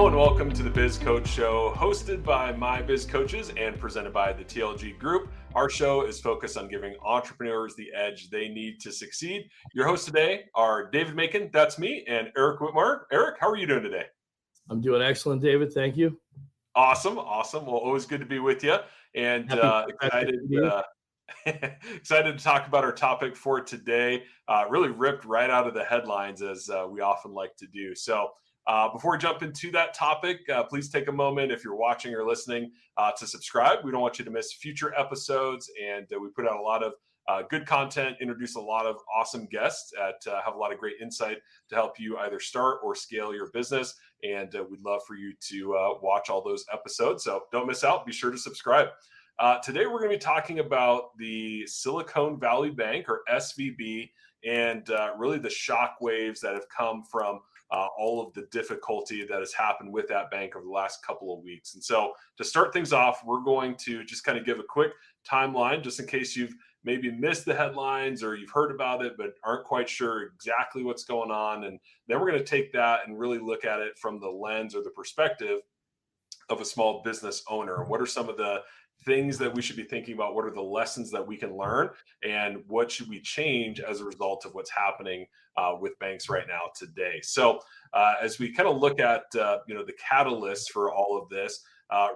Hello and welcome to the Biz Coach Show, hosted by My Biz Coaches and presented by the TLG Group. Our show is focused on giving entrepreneurs the edge they need to succeed. Your hosts today are David Macon, that's me, and Eric Whitmore. Eric, how are you doing today? I'm doing excellent, David. Thank you. Awesome. Well, always good to be with you, and excited to talk about our topic for today. Really ripped right out of the headlines, as we often like to do. So before we jump into that topic, please take a moment, if you're watching or listening, to subscribe. We don't want you to miss future episodes, and we put out a lot of good content, introduce a lot of awesome guests that have a lot of great insight to help you either start or scale your business. And we'd love for you to watch all those episodes. So don't miss out. Be sure to subscribe. Today, we're going to be talking about the Silicon Valley Bank, or SVB, and really the shockwaves that have come from all of the difficulty that has happened with that bank over the last couple of weeks. And so to start things off, we're going to just kind of give a quick timeline, just in case you've maybe missed the headlines or you've heard about it but aren't quite sure exactly what's going on. And then we're going to take that and really look at it from the lens or the perspective of a small business owner. What are some of the things that we should be thinking about? What are the lessons that we can learn, and what should we change as a result of what's happening with banks right now today? So as we kind of look at the catalyst for all of this,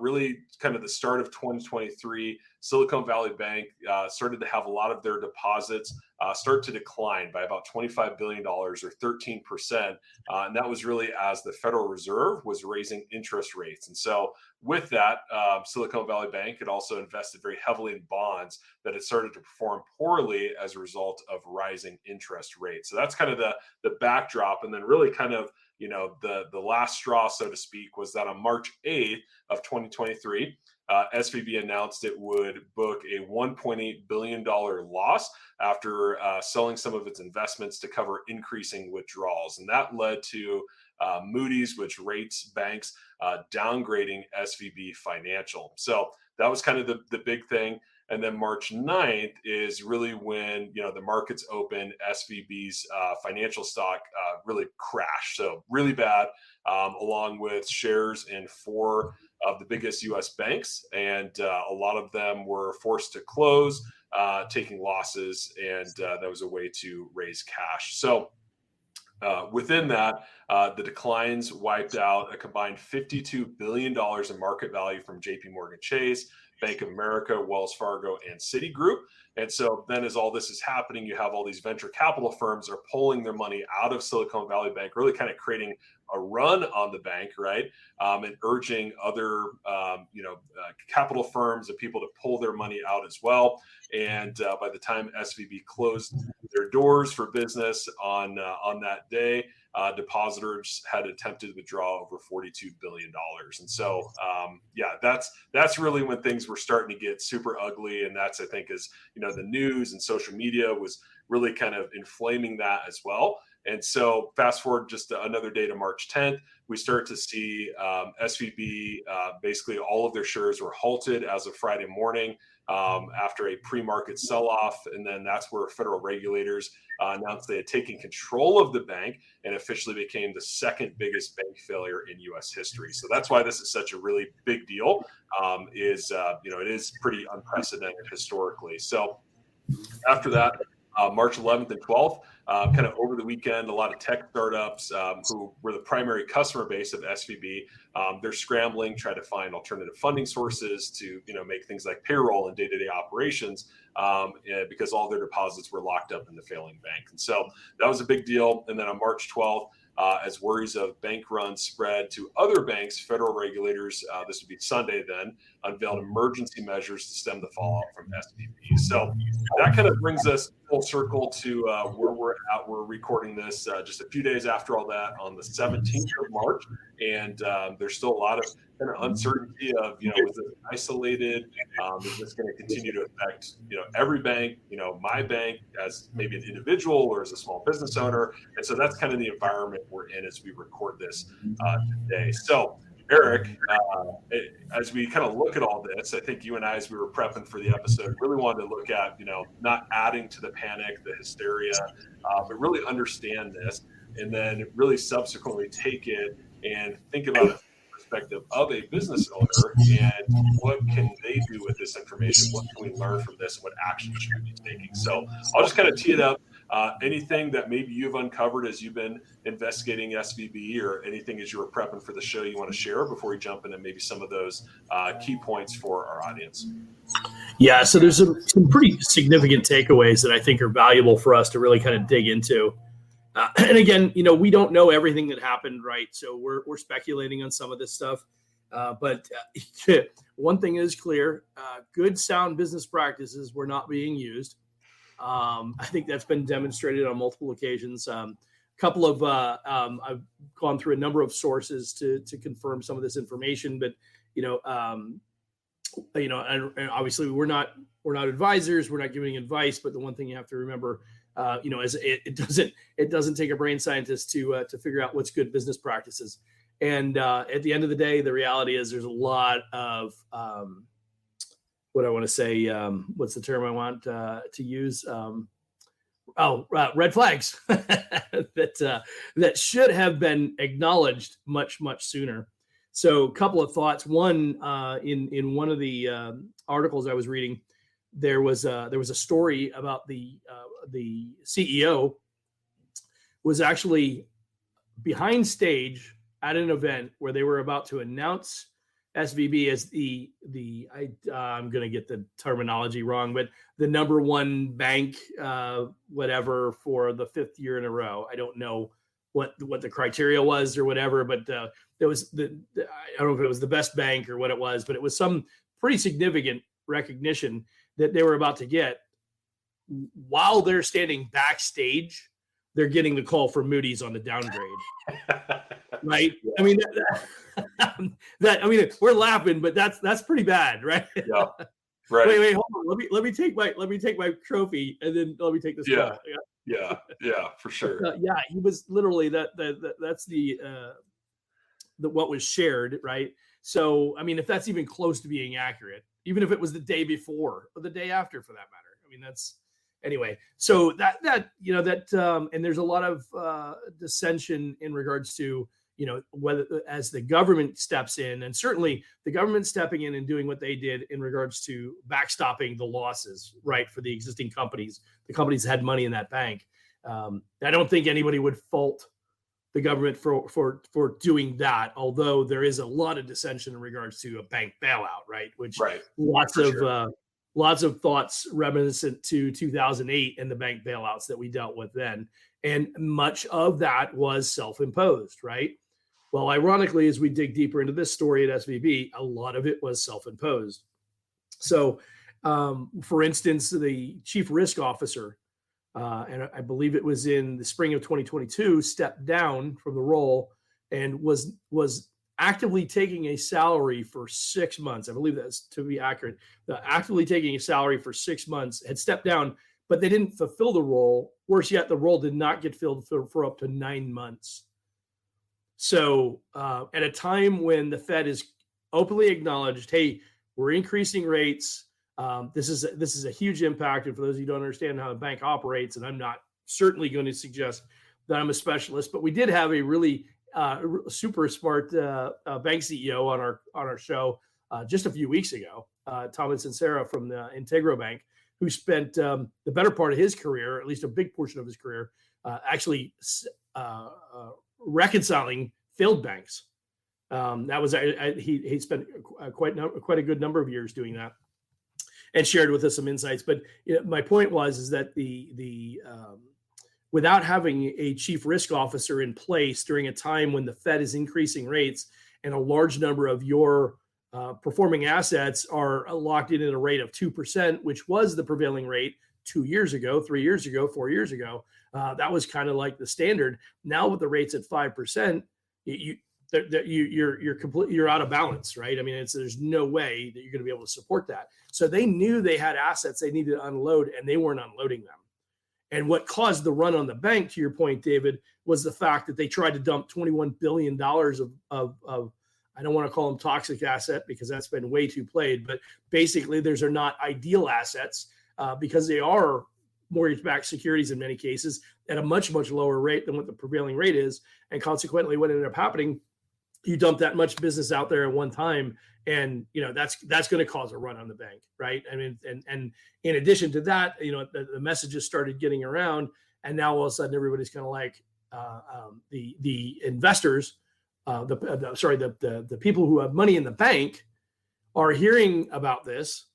really kind of the start of 2023, Silicon Valley Bank started to have a lot of their deposits start to decline by about $25 billion or 13%. And that was really as the Federal Reserve was raising interest rates. And so with that, Silicon Valley Bank had also invested very heavily in bonds that had started to perform poorly as a result of rising interest rates. So that's kind of the backdrop. And then really kind of the last straw, so to speak, was that on March 8th of 2023, SVB announced it would book a $1.8 billion loss after selling some of its investments to cover increasing withdrawals. And that led to Moody's, which rates banks, downgrading SVB Financial. So that was kind of the big thing. And then March 9th is really when, the markets opened, SVB's financial stock really crashed. So really bad, along with shares in 4 of the biggest U.S. banks. And a lot of them were forced to close, taking losses. And that was a way to raise cash. So within that, the declines wiped out a combined $52 billion in market value from JP Morgan Chase, Bank of America, Wells Fargo, and Citigroup. And so then as all this is happening, you have all these venture capital firms are pulling their money out of Silicon Valley Bank, really kind of creating a run on the bank, right? And urging other, capital firms and people to pull their money out as well. And by the time SVB closed their doors for business on that day, depositors had attempted to withdraw over $42 billion. And so, that's really when things were starting to get super ugly. And that's, I think, is, the news and social media was really kind of inflaming that as well. And so fast forward just another day to March 10th, we start to see SVB, basically all of their shares were halted as of Friday morning after a pre-market sell-off. And then that's where federal regulators announced they had taken control of the bank and officially became the second biggest bank failure in U.S. history. So that's why this is such a really big deal, it is pretty unprecedented historically. So after that, March 11th and 12th, kind of over the weekend, a lot of tech startups who were the primary customer base of SVB, they're scrambling, trying to find alternative funding sources to, make things like payroll and day-to-day operations because all their deposits were locked up in the failing bank. And so that was a big deal. And then on March 12th, as worries of bank runs spread to other banks, federal regulators, this would be Sunday then, unveiled emergency measures to stem the fallout from SVB. So that kind of brings us full circle to where we're at. We're recording this just a few days after all that on the 17th of March. And there's still a lot of kind of uncertainty of, was this isolated? Is this going to continue to affect, every bank, my bank as maybe an individual or as a small business owner? And so that's kind of the environment we're in as we record this today. So Eric, as we kind of look at all this, I think you and I, as we were prepping for the episode, really wanted to look at, not adding to the panic, the hysteria, but really understand this, and then really subsequently take it and think about it perspective of a business owner and what can they do with this information? What can we learn from this and what action should we be taking? So I'll just kind of tee it up. Anything that maybe you've uncovered as you've been investigating SVB, or anything as you were prepping for the show you want to share before we jump into maybe some of those key points for our audience? Yeah, so there's some pretty significant takeaways that I think are valuable for us to really kind of dig into. And again, we don't know everything that happened, right? So we're speculating on some of this stuff. But one thing is clear: good, sound business practices were not being used. I think that's been demonstrated on multiple occasions. I've gone through a number of sources to confirm some of this information, but and obviously we're not advisors, we're not giving advice. But the one thing you have to remember, is it doesn't take a brain scientist to figure out what's good business practices. And at the end of the day, the reality is there's a lot of what I want to say. What's the term I want to use? Red flags that should have been acknowledged much the So a couple of thoughts. One, in one of the articles I was reading, there was a story about the CEO was actually behind stage at an event where they were about to announce SVB as I'm going to get the terminology wrong, but the number one bank, whatever, for the fifth year in a row. I don't know what the criteria was or whatever, but there was I don't know if it was the best bank or what it was, but it was some pretty significant recognition that they were about to get. While they're standing backstage, they're getting the call from Moody's on the downgrade. Right? I mean, we're laughing, but that's pretty bad, right? Yeah. Right. Wait, hold on. Let me take my trophy, and then let me take this. Yeah. Yeah, for sure. He was literally that's the what was shared, right? So, I mean, if that's even close to being accurate, even if it was the day before or the day after, for that matter, I mean, that's anyway. So that and there's a lot of dissension in regards to whether, as the government steps in, and certainly the government stepping in and doing what they did in regards to backstopping the losses, right, for the existing companies. The companies had money in that bank. I don't think anybody would fault the government for doing that, although there is a lot of dissension in regards to a bank bailout, right? Which lots of thoughts reminiscent to 2008 and the bank bailouts that we dealt with then. And much of that was self-imposed, right? Well, ironically, as we dig deeper into this story at SVB, a lot of it was self-imposed. So, for instance, the chief risk officer, and I believe it was in the spring of 2022, stepped down from the role and was actively taking a salary for 6 months. I believe that's to be accurate. Actively taking a salary for 6 months, had stepped down, but they didn't fulfill the role. Worse yet, the role did not get filled for up to 9 months. So at a time when the Fed is openly acknowledged, hey, we're increasing rates. This is a huge impact. And for those of you who don't understand how a bank operates, and I'm not certainly going to suggest that I'm a specialist, but we did have a really super smart bank CEO on our show just a few weeks ago, Thomas Sincera from the Integro Bank, who spent the better part of his career, at least a big portion of his career, actually reconciling failed banks. That was he spent quite a good number of years doing that, and shared with us some insights. But my point is that the without having a chief risk officer in place during a time when the Fed is increasing rates and a large number of your performing assets are locked in at a rate of 2%, which was the prevailing rate 2 years ago, 3 years ago, 4 years ago, that was kind of like the standard. Now with the rates at 5%, you're out of balance, right? I mean, there's no way that you're going to be able to support that. So they knew they had assets they needed to unload, and they weren't unloading them. And what caused the run on the bank, to your point, David, was the fact that they tried to dump $21 billion of I don't want to call them toxic asset because that's been way too played, but basically those are not ideal assets because they are mortgage-backed securities in many cases at a much, much lower rate than what the prevailing rate is. And consequently, what ended up happening you dump that much business out there at one time, and that's going to cause a run on the bank, right? I mean, and in addition to that, the messages started getting around, and now all of a sudden everybody's kind of like the investors, the people who have money in the bank are hearing about this,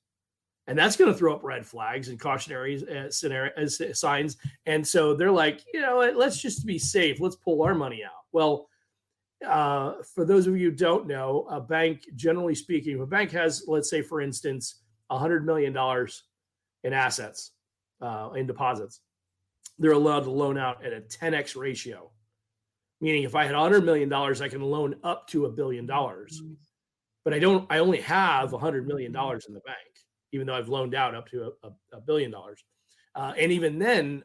and that's going to throw up red flags and cautionary signs. And so they're like, let's just be safe. Let's pull our money out. Well, for those of you who don't know, a bank, generally speaking, if a bank has, let's say, for instance, $100 million in assets, in deposits, they're allowed to loan out at a 10x ratio. Meaning if I had $100 million, I can loan up to $1 billion. But I only have $100 million in the bank, even though I've loaned out up to $1 billion. And even then,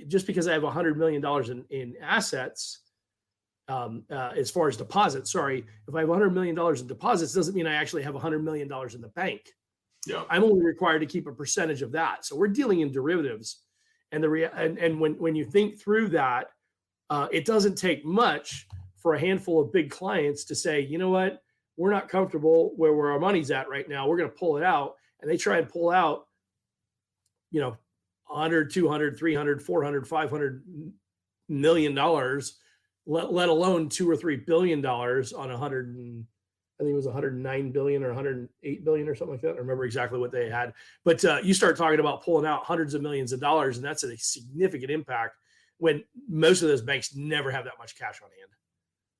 just because I have $100 million in assets, as far as deposits, if I have $100 million in deposits, doesn't mean I actually have $100 million in the bank. Yeah. I'm only required to keep a percentage of that. So we're dealing in derivatives. And when you think through that, it doesn't take much for a handful of big clients to say, you know what, we're not comfortable where our money's at right now. We're going to pull it out. And they try and pull out, 100, 200, 300, 400, 500 million dollars, let alone $2 or $3 billion on I think it was 109 billion or 108 billion or something like that. I don't remember exactly what they had, but you start talking about pulling out hundreds of millions of dollars, and that's a significant impact when most of those banks never have that much cash on hand.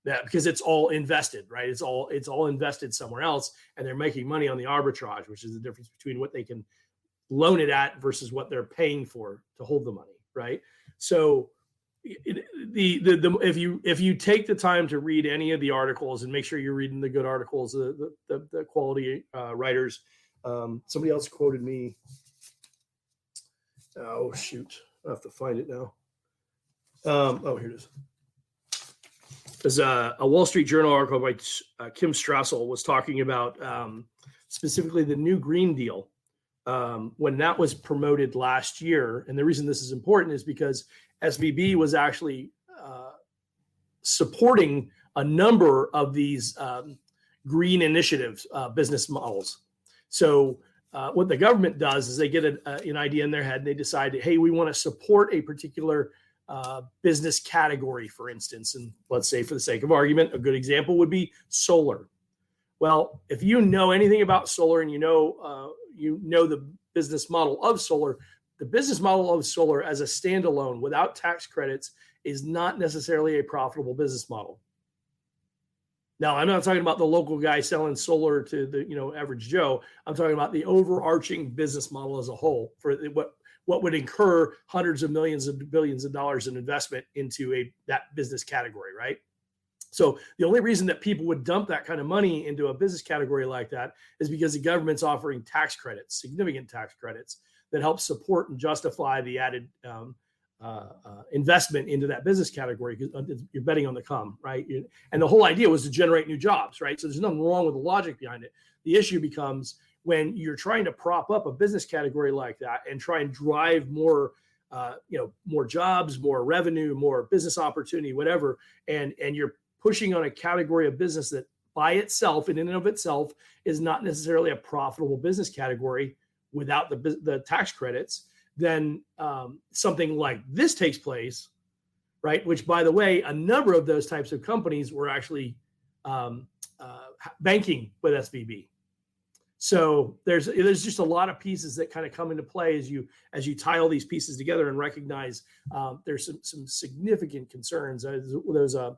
That because it's all invested, right? It's all invested somewhere else, and they're making money on the arbitrage, which is the difference between what they can loan it at versus what they're paying for to hold the money, right? So if you take the time to read any of the articles, and make sure you're reading the good articles, the quality writers. Somebody else quoted me. Oh shoot, I have to find it now. Here it is. There's a Wall Street Journal article by Kim Strassel was talking about specifically the new Green Deal when that was promoted last year. And the reason this is important is because SVB was actually supporting a number of these green initiatives, business models. So what the government does is they get an idea in their head, and they decide, hey, we want to support a particular business category, for instance. And let's say, for the sake of argument, a good example would be solar. Well, if you know anything about solar, and you know the business model of solar, the business model of solar as a standalone without tax credits is not necessarily a profitable business model. Now, I'm not talking about the local guy selling solar to the average Joe. I'm talking about the overarching business model as a whole for what would incur hundreds of millions of billions of dollars in investment into that business category, right? So the only reason that people would dump that kind of money into a business category like that is because the government's offering tax credits, significant tax credits that help support and justify the added investment into that business category, because you're betting on the come, right? And the whole idea was to generate new jobs, right? So there's nothing wrong with the logic behind it. The issue becomes when you're trying to prop up a business category like that and try and drive more, more jobs, more revenue, more business opportunity, whatever, and you're pushing on a category of business that by itself and in and of itself is not necessarily a profitable business category without the tax credits, then something like this takes place, right? Which, by the way, a number of those types of companies were actually banking with SVB. So there's just a lot of pieces that kind of come into play as you tie all these pieces together and recognize there's some significant concerns. There was a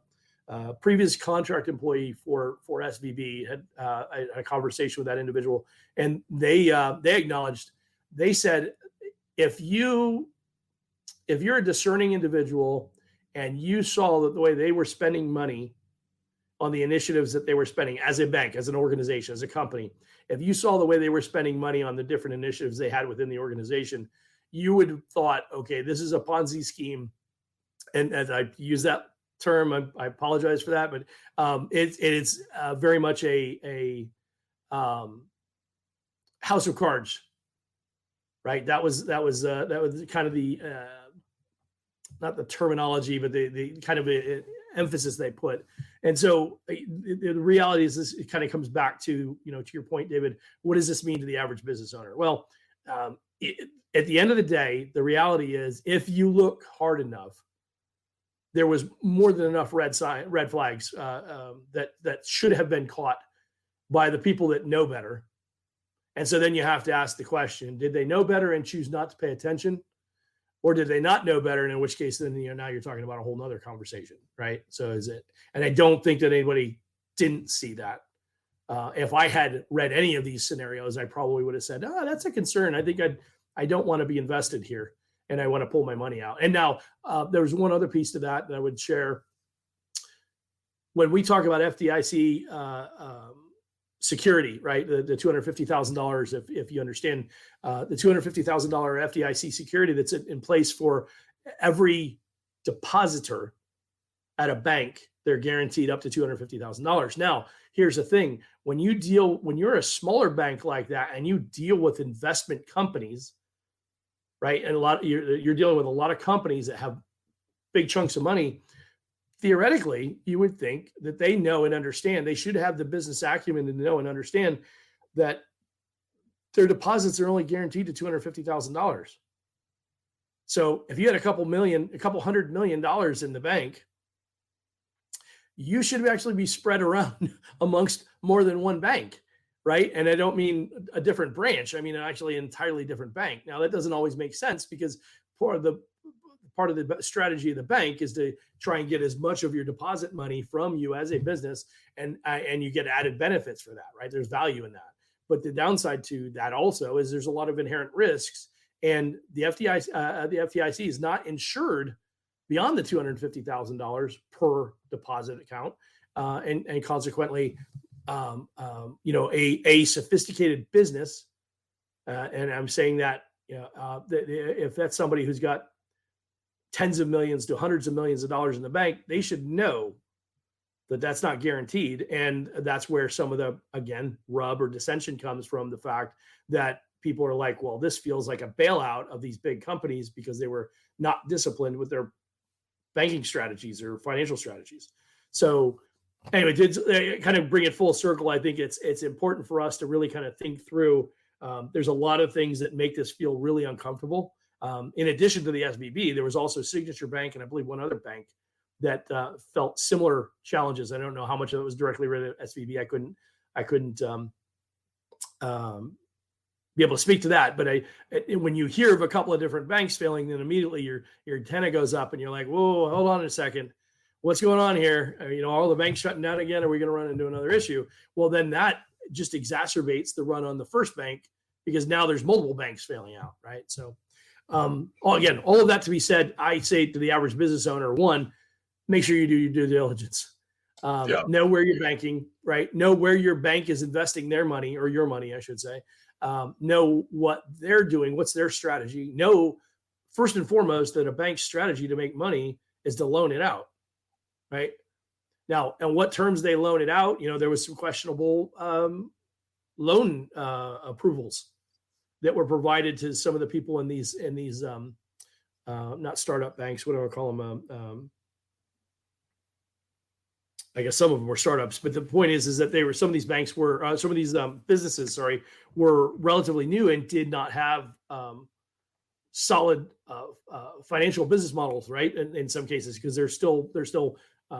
previous contract employee for SVB had a conversation with that individual, and they acknowledged, they said, if you're a discerning individual and you saw that the way they were spending money on the initiatives that they were spending as a bank, as an organization, as a company, if you saw the way they were spending money on the different initiatives they had within the organization, you would have thought, okay, this is a Ponzi scheme. And as I use that term, I apologize for that, but it's very much a house of cards, right? That was kind of the not the terminology, but the kind of emphasis they put. And so the reality is this, it kind of comes back to, to your point, David, what does this mean to the average business owner? Well, at the end of the day, the reality is if you look hard enough, there was more than enough red flags that should have been caught by the people that know better. And so then you have to ask the question, did they know better and choose not to pay attention? Or did they not know better? And in which case, then, now you're talking about a whole nother conversation, right? So is it, and I don't think that anybody didn't see that. If I had read any of these scenarios, I probably would have said, that's a concern. I think I don't want to be invested here and I want to pull my money out. And now there's one other piece to that I would share. When we talk about FDIC security, right? The $250,000, if you understand the $250,000 FDIC security that's in place for every depositor at a bank, they're guaranteed up to $250,000. Now, here's the thing: when you're a smaller bank like that, and you deal with investment companies, right? And you're dealing with a lot of companies that have big chunks of money. Theoretically, you would think that they know and understand. They should have the business acumen to know and understand that their deposits are only guaranteed to $250,000. So if you had a couple $100 million in the bank, you should actually be spread around amongst more than one bank, right? And I don't mean a different branch. I mean actually an entirely different bank. Now that doesn't always make sense, because part of the strategy of the bank is to try and get as much of your deposit money from you as a business, and you get added benefits for that, right? There's value in that. But the downside to that also is there's a lot of inherent risks, and the FDIC is not insured beyond the $250,000 per deposit account, and consequently, a sophisticated business, and I'm saying that if that's somebody who's got tens of millions to hundreds of millions of dollars in the bank, they should know that that's not guaranteed. And that's where some of the, again, rub or dissension comes from, the fact that people are like, well, this feels like a bailout of these big companies because they were not disciplined with their banking strategies or financial strategies. So anyway, to kind of bring it full circle, I think it's important for us to really kind of think through. There's a lot of things that make this feel really uncomfortable. In addition to the SVB, there was also Signature Bank and I believe one other bank that felt similar challenges. I don't know how much of it was directly related to SVB. I couldn't be able to speak to that. But when you hear of a couple of different banks failing, then immediately your antenna goes up and you're like, whoa, hold on a second. What's going on here? All the banks shutting down again? Are we going to run into another issue? Well, then that just exacerbates the run on the first bank, because now there's multiple banks failing out, right? So again, all of that to be said, I say to the average business owner, one, make sure you do your due diligence. Know where you're banking, right? Know where your bank is investing their money, or your money, I should say. Know what they're doing, what's their strategy. Know, first and foremost, that a bank's strategy to make money is to loan it out, right? Now, and what terms they loan it out, there was some questionable loan approvals that were provided to some of the people in these not startup banks, what do I call them? I guess some of them were startups, but the point is that some of these banks were, some of these businesses, were relatively new and did not have solid financial business models, right? In some cases, because they're still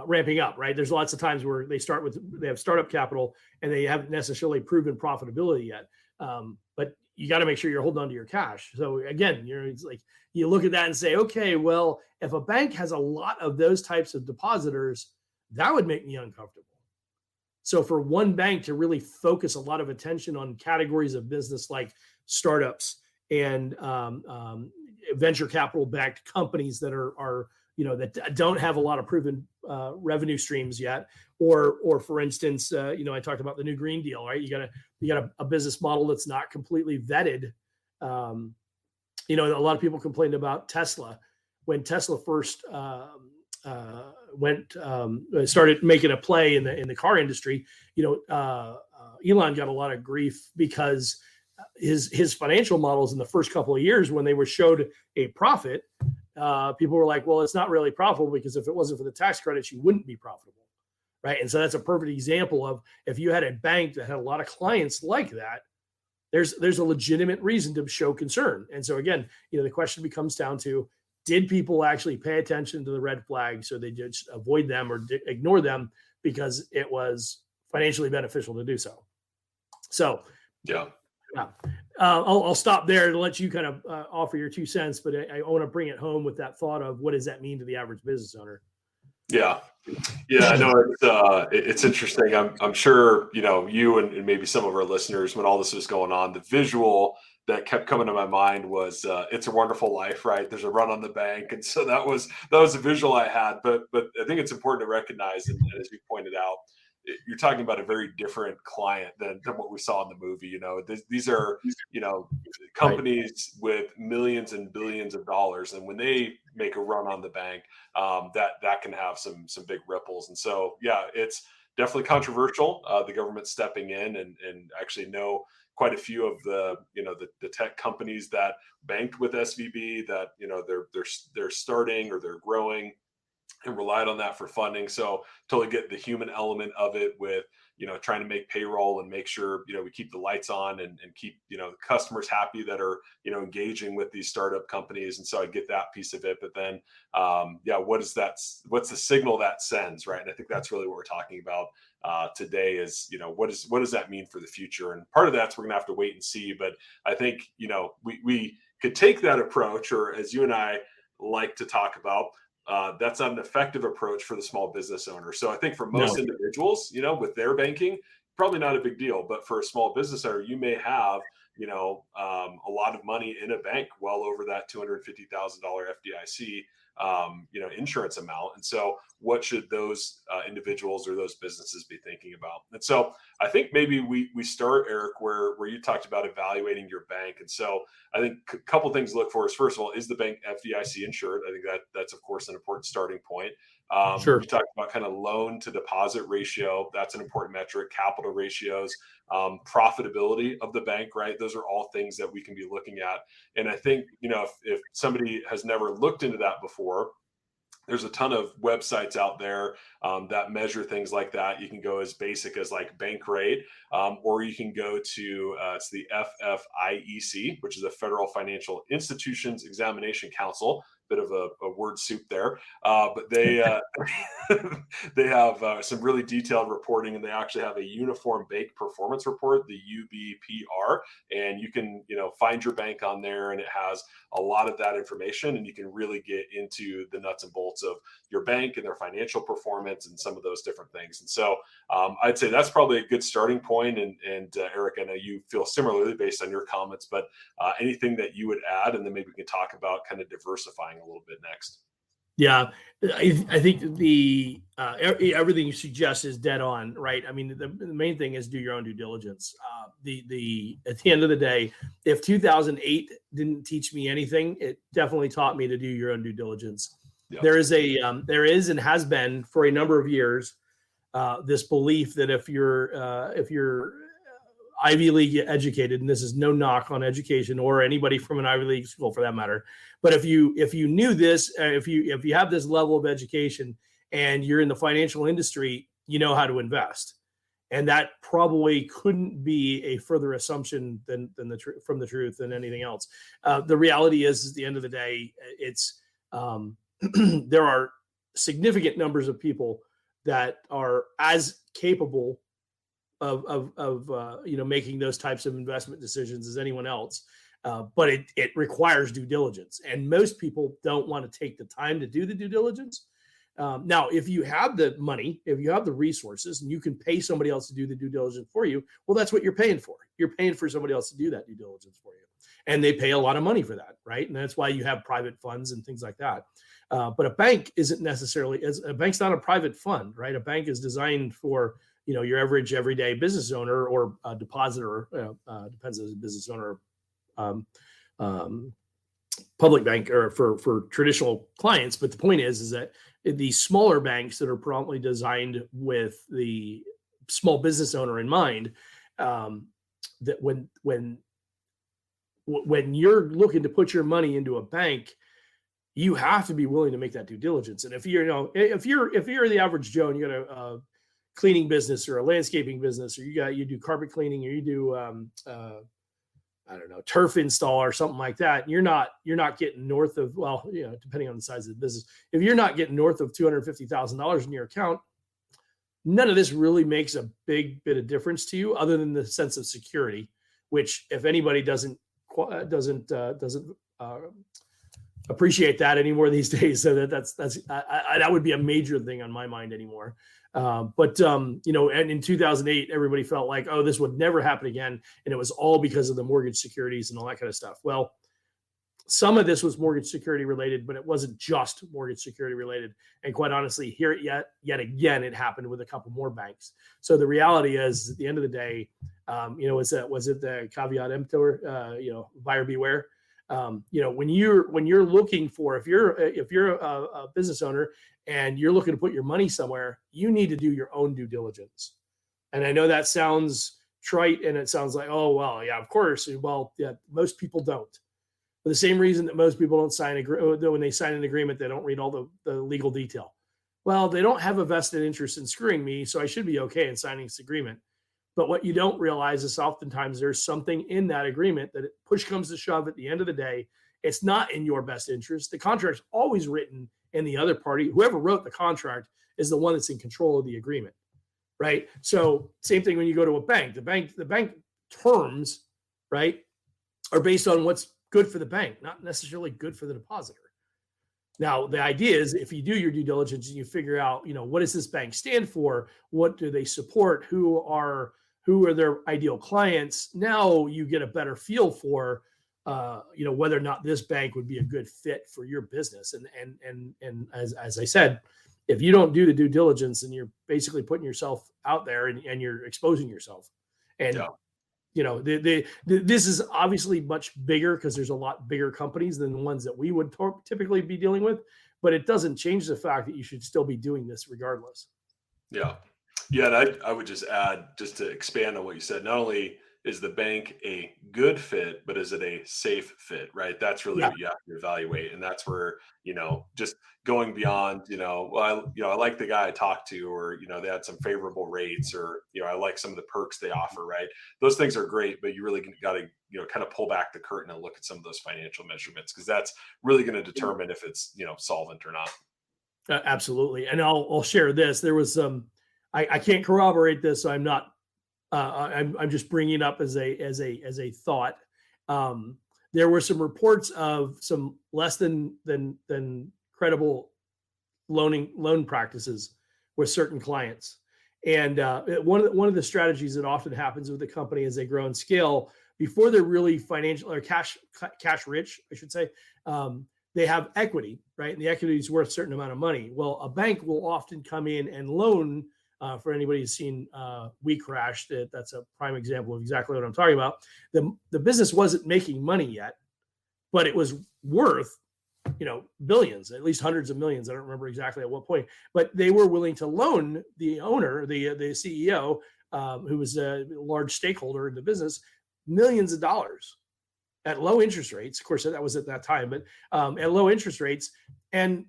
ramping up, right? There's lots of times where they have startup capital and they haven't necessarily proven profitability yet. But you got to make sure you're holding on to your cash. So again, it's like you look at that and say, okay, well, if a bank has a lot of those types of depositors, that would make me uncomfortable. So for one bank to really focus a lot of attention on categories of business like startups and venture capital backed companies that are that don't have a lot of proven revenue streams yet, or for instance, I talked about the new Green Deal, right? You got a business model that's not completely vetted. A lot of people complained about Tesla when Tesla first started making a play in the car industry. Elon got a lot of grief because his financial models in the first couple of years, when they were showed a profit, people were like, well, it's not really profitable because if it wasn't for the tax credits, you wouldn't be profitable. Right. And so that's a perfect example of if you had a bank that had a lot of clients like that, there's a legitimate reason to show concern. And so again, the question becomes down to, did people actually pay attention to the red flags so they just avoid them or ignore them because it was financially beneficial to do so? So yeah. I'll stop there to let you kind of offer your 2 cents, but I want to bring it home with that thought of what does that mean to the average business owner? Yeah. I know it's interesting. I'm sure, you and maybe some of our listeners, when all this was going on, the visual that kept coming to my mind was It's a Wonderful Life, right? There's a run on the bank. And so that was a visual I had, but I think it's important to recognize, and as you pointed out, you're talking about a very different client than what we saw in the movie. These are, companies with millions and billions of dollars. And when they make a run on the bank, that can have some big ripples. And so, it's definitely controversial. The government stepping in and actually know quite a few of the tech companies that banked with SVB that, they're starting or they're growing and relied on that for funding. So totally get the human element of it with, trying to make payroll and make sure, we keep the lights on and keep, customers happy that are, engaging with these startup companies. And so I get that piece of it, but then, what's the signal that sends, right? And I think that's really what we're talking about today is, what does that mean for the future? And part of that's we're gonna have to wait and see, but I think, we could take that approach, or as you and I like to talk about, that's not an effective approach for the small business owner. So I think for most individuals, with their banking, probably not a big deal. But for a small business owner, you may have, a lot of money in a bank, well over that $250,000 FDIC, insurance amount. And so what should those individuals or those businesses be thinking about? And so I think maybe we start, Eric, where you talked about evaluating your bank. And so I think a couple things to look for is, first of all, is the bank FDIC insured? I think that's of course an important starting point. Sure. You talked about kind of loan to deposit ratio. That's an important metric. Capital ratios, profitability of the bank, right? Those are all things that we can be looking at. And I think, if somebody has never looked into that before, there's a ton of websites out there that measure things like that. You can go as basic as like Bankrate, or you can go to it's the FFIEC, which is the Federal Financial Institutions Examination Council. Bit of a word soup there, but they they have some really detailed reporting, and they actually have a Uniform Bank Performance Report, the UBPR, and you can find your bank on there, and it has a lot of that information, and you can really get into the nuts and bolts of your bank and their financial performance and some of those different things. And so I'd say that's probably a good starting point. And Eric, I know you feel similarly based on your comments, but anything that you would add, and then maybe we can talk about kind of diversifying a little bit next. Yeah, I think the everything you suggest is dead on, right? I mean, the main thing is do your own due diligence. The at the end of the day, if 2008 didn't teach me anything, it definitely taught me to do your own due diligence. Yep. There is and has been for a number of years this belief that if you're Ivy League educated, and this is no knock on education or anybody from an Ivy League school for that matter, but if you knew this, if you have this level of education and you're in the financial industry, you know how to invest, and that probably couldn't be a further assumption than from the truth than anything else. The reality is, at the end of the day, it's there are significant numbers of people that are as capable of making those types of investment decisions as anyone else, but it requires due diligence, and most people don't want to take the time to do the due diligence. Now, if you have the money, if you have the resources, and you can pay somebody else to do the due diligence for you, well, that's what you're paying for. You're paying for somebody else to do that due diligence for you, and they pay a lot of money for that, right? And that's why you have private funds and things like that. But a bank isn't necessarily, a bank's not a private fund, right? A bank is designed for your average everyday business owner or depositor, depends on the business owner, public bank, or for traditional clients. But the point is that the smaller banks that are promptly designed with the small business owner in mind, that when you're looking to put your money into a bank, you have to be willing to make that due diligence. And if you're the average Joe and you got a cleaning business or a landscaping business, or you do carpet cleaning, or you do I don't know, turf install or something like that, you're not getting north of, well, depending on the size of the business, if you're not getting north of $250,000 in your account, none of this really makes a big bit of difference to you, other than the sense of security, which if anybody doesn't appreciate that anymore these days. So that would be a major thing on my mind anymore. But and in 2008, everybody felt like, oh, this would never happen again. And it was all because of the mortgage securities and all that kind of stuff. Well, some of this was mortgage security related, but it wasn't just mortgage security related. And quite honestly, yet again, it happened with a couple more banks. So the reality is, at the end of the day, was it the caveat emptor, buyer beware. When you're looking for, if you're a business owner and you're looking to put your money somewhere, you need to do your own due diligence. And I know that sounds trite, and it sounds like, oh, well, yeah, of course. Well, yeah, most people don't. For the same reason that most people don't when they sign an agreement, they don't read all the legal detail. Well, they don't have a vested interest in screwing me, so I should be okay in signing this agreement. But what you don't realize is oftentimes there's something in that agreement that push comes to shove at the end of the day, it's not in your best interest. The contract's always written in the other party. Whoever wrote the contract is the one that's in control of the agreement, right? So same thing when you go to a bank. The bank terms, right, are based on what's good for the bank, not necessarily good for the depositor. Now, the idea is, if you do your due diligence and you figure out, what does this bank stand for? What do they support? Who are their ideal clients? Now you get a better feel for, whether or not this bank would be a good fit for your business. And as I said, if you don't do the due diligence, then you're basically putting yourself out there and you're exposing yourself. And this is obviously much bigger because there's a lot bigger companies than the ones that we would typically be dealing with, but it doesn't change the fact that you should still be doing this regardless. Yeah. And I would just add, just to expand on what you said, not only is the bank a good fit, but is it a safe fit, right? That's really what you have to evaluate. And that's where, just going beyond, I like the guy I talked to, or, they had some favorable rates, or, I like some of the perks they offer, right? Those things are great, but you really got to, kind of pull back the curtain and look at some of those financial measurements, because that's really going to determine if it's, solvent or not. Absolutely. And I'll share this. There was I can't corroborate this, so I'm not, I'm just bringing it up as a thought. There were some reports of some less than credible loan practices with certain clients, and one of the strategies that often happens with the company as they grow and scale, before they're really financial or cash rich, I should say, they have equity, right? And the equity is worth a certain amount of money. Well, a bank will often come in and loan. For anybody who's seen We Crashed, that's a prime example of exactly what I'm talking about. The business wasn't making money yet, but it was worth, billions, at least hundreds of millions. I don't remember exactly at what point, but they were willing to loan the owner, the CEO, who was a large stakeholder in the business, millions of dollars at low interest rates. Of course, that was at that time, but at low interest rates. And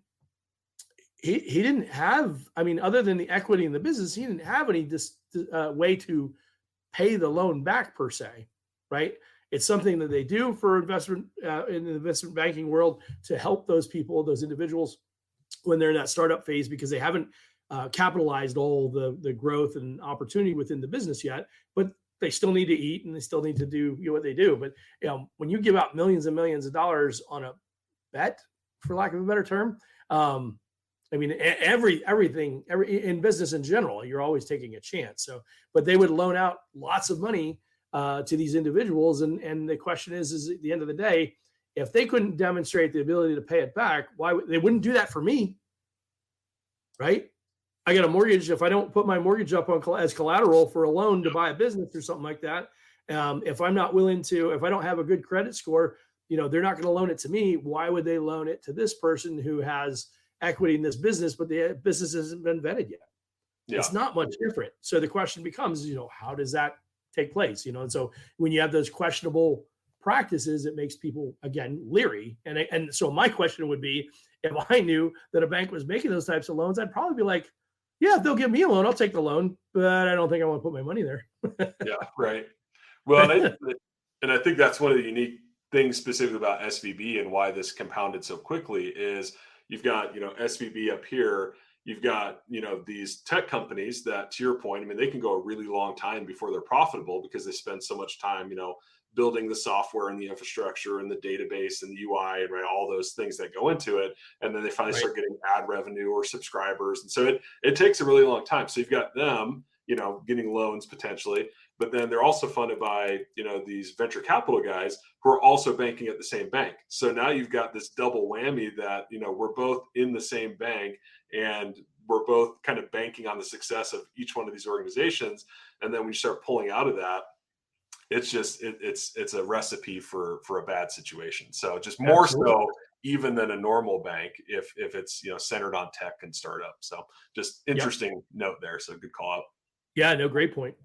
he didn't have, other than the equity in the business, he didn't have any way to pay the loan back per se, right? It's something that they do for investment in the investment banking world to help those people, those individuals, when they're in that startup phase, because they haven't capitalized all the growth and opportunity within the business yet, but they still need to eat and they still need to do what they do. But when you give out millions and millions of dollars on a bet, for lack of a better term, everything in business in general, you're always taking a chance. So, but they would loan out lots of money to these individuals. And the question is at the end of the day, if they couldn't demonstrate the ability to pay it back, they wouldn't do that for me, right? I got a mortgage. If I don't put my mortgage up as collateral for a loan to buy a business or something like that, if I'm not willing to, if I don't have a good credit score, they're not going to loan it to me. Why would they loan it to this person who has equity in this business, but the business hasn't been vetted yet? It's not much different. So the question becomes, how does that take place? And so when you have those questionable practices, it makes people, again, leery. And so my question would be, if I knew that a bank was making those types of loans, I'd probably be like, yeah, if they'll give me a loan, I'll take the loan, but I don't think I want to put my money there. Yeah, right. Well, and I think that's one of the unique things specifically about SVB and why this compounded so quickly is you've got, SVB up here, you've got, these tech companies that, to your point, I mean, they can go a really long time before they're profitable because they spend so much time, building the software and the infrastructure and the database and the UI and all those things that go into it. And then they finally start getting ad revenue or subscribers. And so it takes a really long time. So you've got them, getting loans potentially, but then they're also funded by, these venture capital guys who are also banking at the same bank. So now you've got this double whammy that, we're both in the same bank and we're both kind of banking on the success of each one of these organizations. And then when you start pulling out of that, it's just it's a recipe for a bad situation. So just more so even than a normal bank if it's centered on tech and startup. So just interesting note there. So good call out. Yeah, no, great point.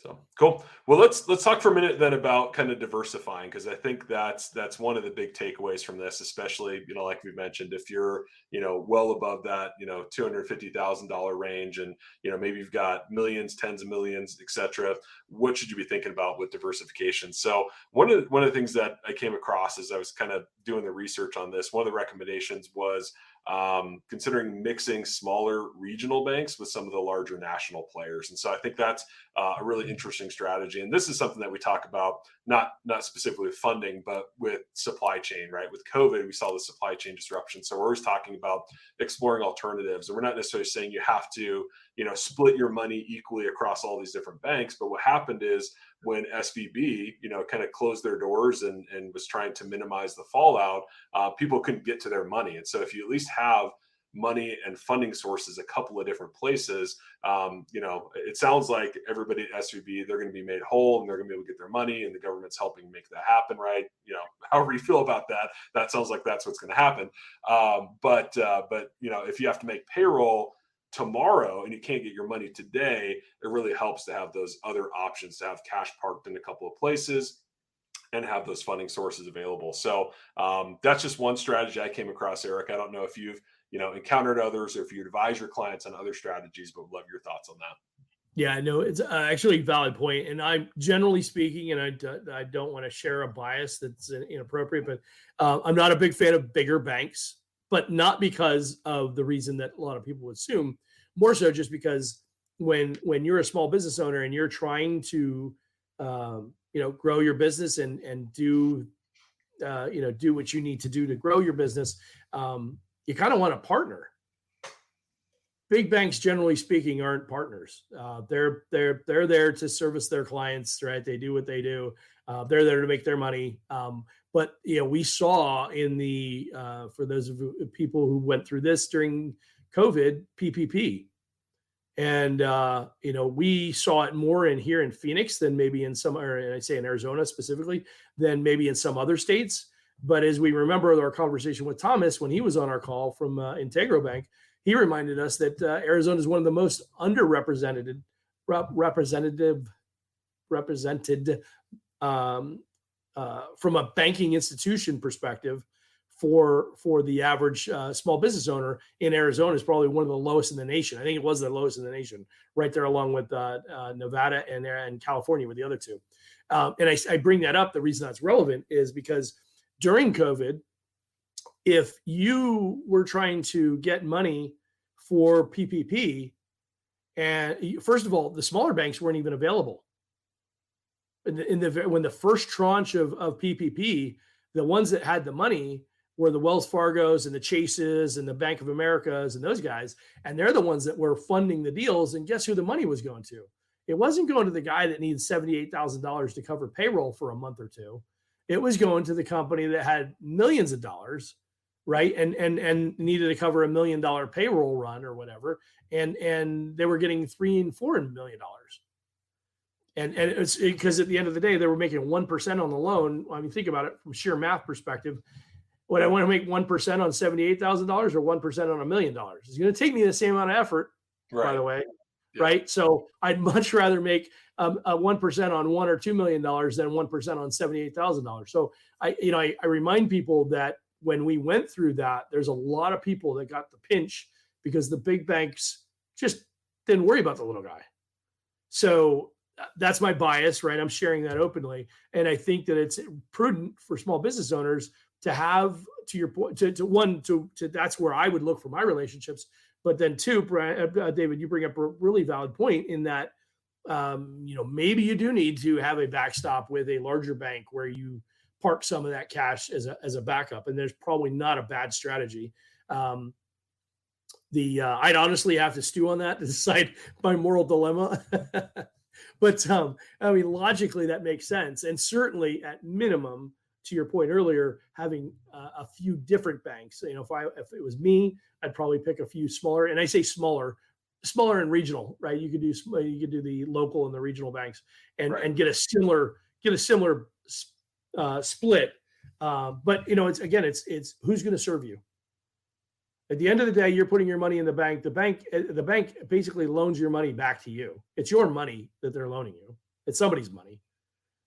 So cool. Well, let's talk for a minute then about kind of diversifying, because I think that's one of the big takeaways from this, especially, like we mentioned, if you're, well above that, $250,000 range and, maybe you've got millions, tens of millions, et cetera, what should you be thinking about with diversification? So one of the things that I came across as I was kind of doing the research on this, one of the recommendations was considering mixing smaller regional banks with some of the larger national players. And so I think that's a really interesting strategy. And this is something that we talk about, not specifically with funding, but with supply chain, right? With COVID, we saw the supply chain disruption. So we're always talking about exploring alternatives. And we're not necessarily saying you have to, split your money equally across all these different banks. But what happened is when SVB, kind of closed their doors and was trying to minimize the fallout, people couldn't get to their money. And so if you at least have money and funding sources a couple of different places, it sounds like everybody at SVB, they're going to be made whole and they're going to be able to get their money and the government's helping make that happen, right? However you feel about that, that sounds like that's what's going to happen. But if you have to make payroll tomorrow and you can't get your money today, it really helps to have those other options, to have cash parked in a couple of places and have those funding sources available. So that's just one strategy I came across, Eric. I don't know if you've encountered others or if you advise your clients on other strategies, but would love your thoughts on that. Yeah, no, it's actually a valid point. And I'm generally speaking, and I don't want to share a bias that's inappropriate, but I'm not a big fan of bigger banks, but not because of the reason that a lot of people would assume, more so just because when you're a small business owner and you're trying to, grow your business and do what you need to do to grow your business, you kind of want to partner. Big banks, generally speaking, aren't partners. They're there to service their clients, right? They do what they do. They're there to make their money. But we saw in the for those of people who went through this during COVID, PPP, and we saw it more here in Phoenix than maybe in some, or I say in Arizona specifically, than maybe in some other states. But as we remember our conversation with Thomas when he was on our call from Integro Bank, he reminded us that Arizona is one of the most underrepresented represented from a banking institution perspective for the average small business owner in Arizona is probably one of the lowest in the nation. I think it was the lowest in the nation, right there along with Nevada and California with the other two. And I bring that up. The reason that's relevant is because during COVID, if you were trying to get money for PPP, and first of all, the smaller banks weren't even available. When the first tranche of PPP, the ones that had the money were the Wells Fargos and the Chases and the Bank of Americas and those guys. And they're the ones that were funding the deals. And guess who the money was going to? It wasn't going to the guy that needs $78,000 to cover payroll for a month or two. It was going to the company that had millions of dollars, right? And needed to cover $1 million payroll run or whatever. And they were getting $3 and $4 million. And it's because at the end of the day, they were making 1% on the loan. I mean, think about it from sheer math perspective. Would I want to make 1% on $78,000 or 1% on $1 million? It's going to take me the same amount of effort, by the way. right? So I'd much rather make a 1% on $1 or $2 million than 1% on $78,000. So I remind people that when we went through that, there's a lot of people that got the pinch because the big banks just didn't worry about the little guy. So that's my bias, right? I'm sharing that openly. And I think that it's prudent for small business owners to have, to your point, to that's where I would look for my relationships. But then two, David, you bring up a really valid point in that, maybe you do need to have a backstop with a larger bank where you park some of that cash as a backup. And there's probably not a bad strategy. I'd honestly have to stew on that to decide my moral dilemma. But logically that makes sense. And certainly at minimum, to your point earlier, having a few different banks. If it was me, I'd probably pick a few smaller, and I say smaller and regional, right? You could do the local and the regional banks, and get a similar split. But it's who's going to serve you. At the end of the day, you're putting your money in the bank. The bank basically loans your money back to you. It's your money that they're loaning you. It's somebody's money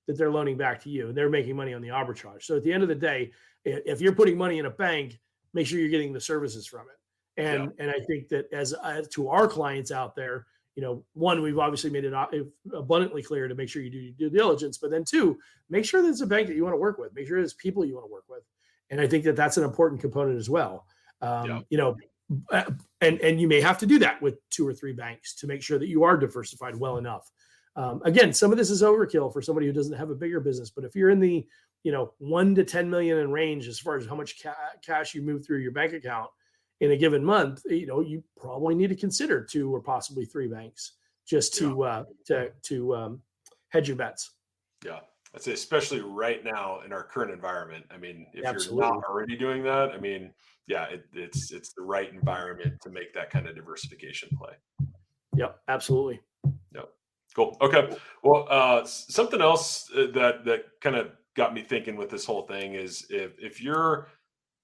that they're loaning back to you, and they're making money on the arbitrage. So at the end of the day, if you're putting money in a bank, make sure you're getting the services from it. And I think that as to our clients out there, one, we've obviously made it abundantly clear to make sure you do your due diligence, but then two, make sure that it's a bank that you want to work with. Make sure it's people you want to work with. And I think that that's an important component as well. And you may have to do that with 2 or 3 banks to make sure that you are diversified well enough. Again, some of this is overkill for somebody who doesn't have a bigger business, but if you're in the, 1 to 10 million in range, as far as how much cash you move through your bank account in a given month, you probably need to consider 2 or possibly 3 banks just to hedge your bets. Yeah. I'd say, especially right now in our current environment. I mean, if Absolutely. you're not already doing that, it's the right environment to make that kind of diversification play. Yep, absolutely. Yep. Cool. Okay. Well, something else that kind of got me thinking with this whole thing is if you're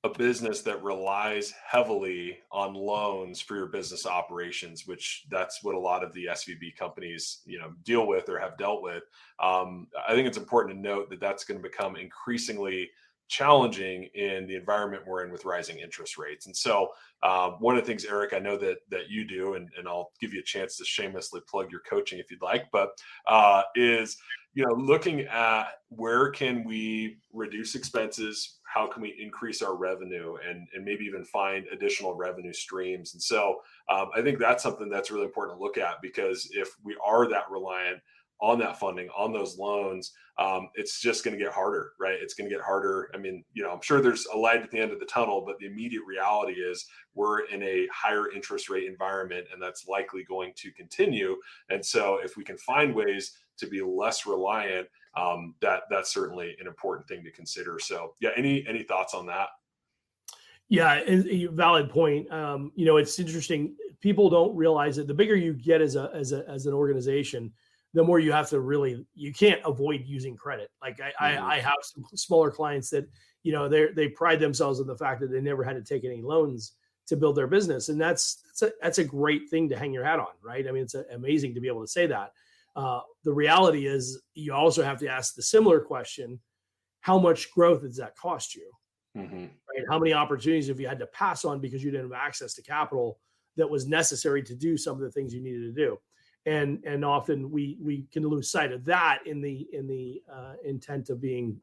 a business that relies heavily on loans for your business operations, which that's what a lot of the SVB companies, deal with or have dealt with. I think it's important to note that that's going to become increasingly challenging in the environment we're in with rising interest rates. And so one of the things, Eric, I know that you do, and I'll give you a chance to shamelessly plug your coaching if you'd like, but is looking at where can we reduce expenses, how can we increase our revenue, and maybe even find additional revenue streams. And so I think that's something that's really important to look at, because if we are that reliant on that funding, on those loans, it's just going to get harder, right? It's going to get harder. I mean, I'm sure there's a light at the end of the tunnel, but the immediate reality is we're in a higher interest rate environment, and that's likely going to continue. And so if we can find ways to be less reliant, that's certainly an important thing to consider. So any thoughts on that? Yeah, valid point. It's interesting. People don't realize that the bigger you get as an organization, the more you have to you can't avoid using credit. Like I have some smaller clients that, they pride themselves on the fact that they never had to take any loans to build their business. And that's a great thing to hang your hat on, right? I mean, it's amazing to be able to say that. The reality is you also have to ask the similar question: how much growth does that cost you? Mm-hmm. Right? How many opportunities have you had to pass on because you didn't have access to capital that was necessary to do some of the things you needed to do? And often we can lose sight of that in the intent of being,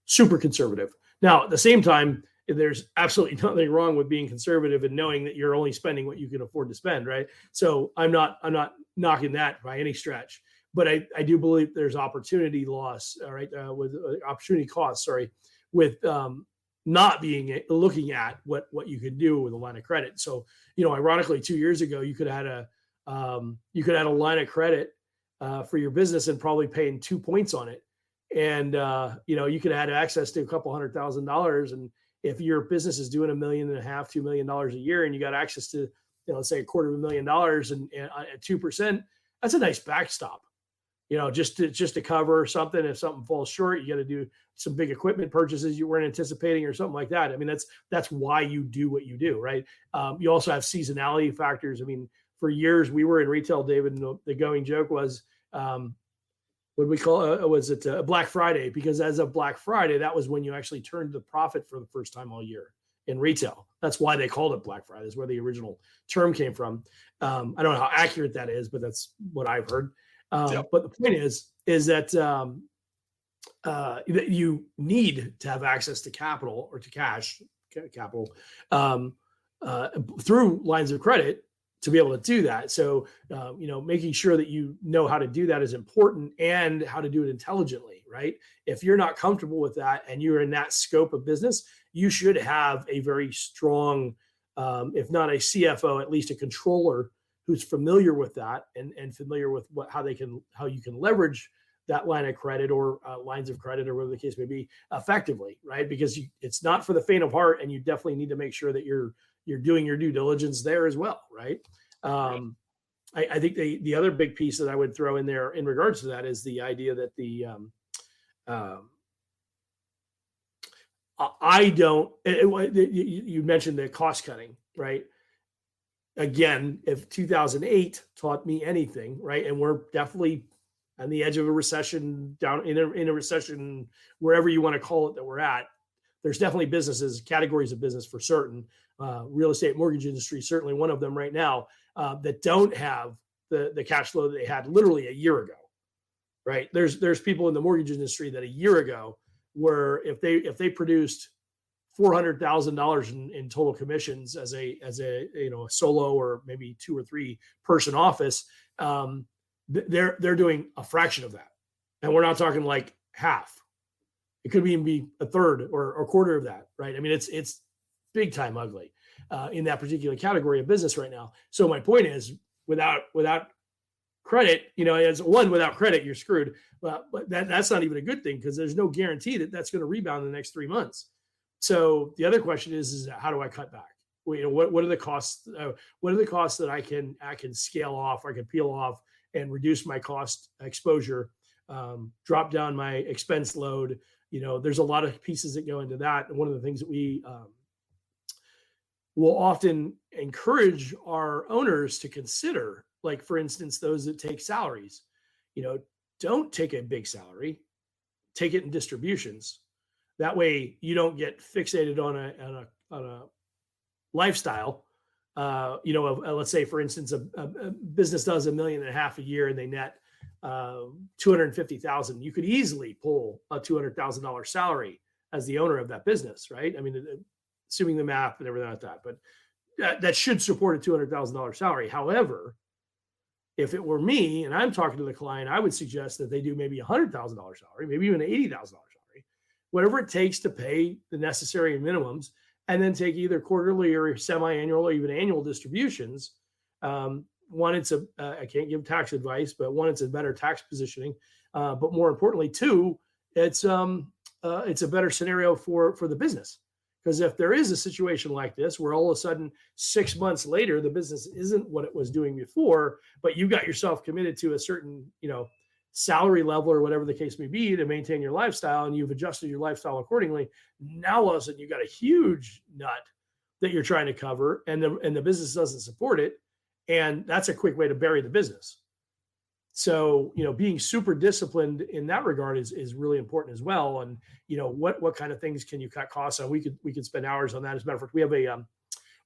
super conservative. Now, at the same time, there's absolutely nothing wrong with being conservative and knowing that you're only spending what you can afford to spend, right? So I'm not knocking that by any stretch, but I do believe there's opportunity loss, all right, with opportunity costs, with not looking at what you could do with a line of credit. So, ironically, 2 years ago, you could have had a line of credit for your business and probably paying 2 points on it. And, you could have had access to a couple $100,000. And if your business is doing $1.5 million, $2 million a year, and you got access to, let's say $250,000 and at 2%, that's a nice backstop, just to cover something. If something falls short, you got to do some big equipment purchases you weren't anticipating or something like that. I mean, that's why you do what you do, right? You also have seasonality factors. I mean, for years we were in retail, David, and the going joke was, what we call was it Black Friday? Because as of Black Friday, that was when you actually turned the profit for the first time all year in retail. That's why they called it Black Friday. That's where the original term came from. I don't know how accurate that is, but that's what I've heard. But the point is that that you need to have access to capital or to capital through lines of credit to be able to do that. So, making sure that you know how to do that is important, and how to do it intelligently, right? If you're not comfortable with that and you're in that scope of business, you should have a very strong, if not a CFO, at least a controller who's familiar with that and familiar with how you can leverage that line of credit or lines of credit or whatever the case may be effectively, right? Because it's not for the faint of heart, and you definitely need to make sure that you're doing your due diligence there as well, right? I think the other big piece that I would throw in there in regards to that is the idea that you mentioned the cost cutting, right? Again, if 2008 taught me anything, right? And we're definitely on the edge of a recession, down in a recession, wherever you want to call it that we're at. There's definitely categories of business for certain. Real estate, mortgage industry, certainly one of them right now, that don't have the cash flow that they had literally a year ago, right? There's people in the mortgage industry that a year ago were, if they produced $400,000 in total commissions as a solo or maybe 2 or 3 person office, they're doing a fraction of that, and we're not talking like half. It could even be a third or a quarter of that, right? I mean, it's big time ugly in that particular category of business right now. So my point is, without credit, without credit, you're screwed. But that's not even a good thing, because there's no guarantee that that's going to rebound in the next 3 months. So the other question is how do I cut back? What are the costs? What are the costs that I can scale off, or I can peel off and reduce my cost exposure, drop down my expense load? There's a lot of pieces that go into that. And one of the things that we will often encourage our owners to consider, like, for instance, those that take salaries, don't take a big salary, take it in distributions. That way you don't get fixated on a lifestyle. Let's say, for instance, a business does $1.5 million a year and they net $250,000. You could easily pull a $200,000 salary as the owner of that business, right? I mean, assuming the math and everything like that, but that should support a $200,000 salary. However, if it were me and I'm talking to the client, I would suggest that they do maybe $100,000 salary, maybe even $80,000 salary, whatever it takes to pay the necessary minimums, and then take either quarterly or semi-annual or even annual distributions. One, I can't give tax advice, but one, it's a better tax positioning. But more importantly, two, it's a better scenario for the business. Because if there is a situation like this, where all of a sudden 6 months later, the business isn't what it was doing before, but you got yourself committed to a certain, salary level or whatever the case may be to maintain your lifestyle, and you've adjusted your lifestyle accordingly, now all of a sudden you got a huge nut that you're trying to cover, and the business doesn't support it. And that's a quick way to bury the business. So, being super disciplined in that regard is really important as well. And, what kind of things can you cut costs on? We could spend hours on that. As a matter of fact, we have a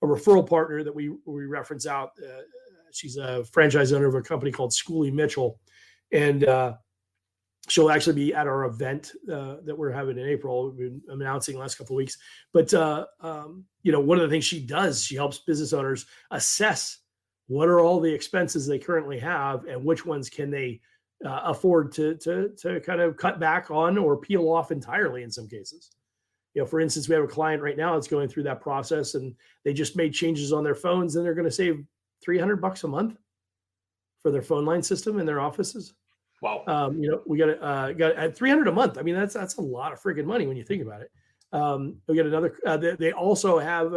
referral partner that we reference out. She's a franchise owner of a company called Schoolie Mitchell. And she'll actually be at our event that we're having in April. We've been announcing the last couple of weeks. But, one of the things she does, she helps business owners assess what are all the expenses they currently have, and which ones can they afford to kind of cut back on or peel off entirely in some cases. For instance, we have a client right now that's going through that process, and they just made changes on their phones, and they're going to save $300 a month for their phone line system in their offices. Wow. We got at $300 a month. I mean, that's a lot of freaking money when you think about it. We got another. They also have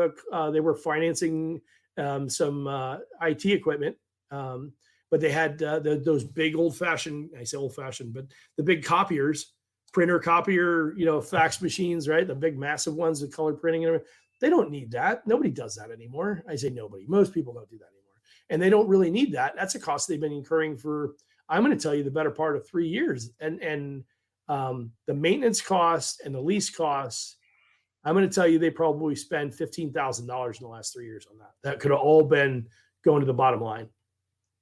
they were financing some IT equipment, but they had those big old-fashioned, I say old-fashioned, but the big copiers, copier, fax machines, right? The big massive ones with color printing and everything. They don't need that. Nobody does that anymore. I say nobody. Most people don't do that anymore. and they don't really need that. That's a cost they've been incurring for, I'm going to tell you, the better part of 3 years. And the maintenance costs and the lease costs, I'm going to tell you, they probably spend $15,000 in the last 3 years on that. That could have all been going to the bottom line.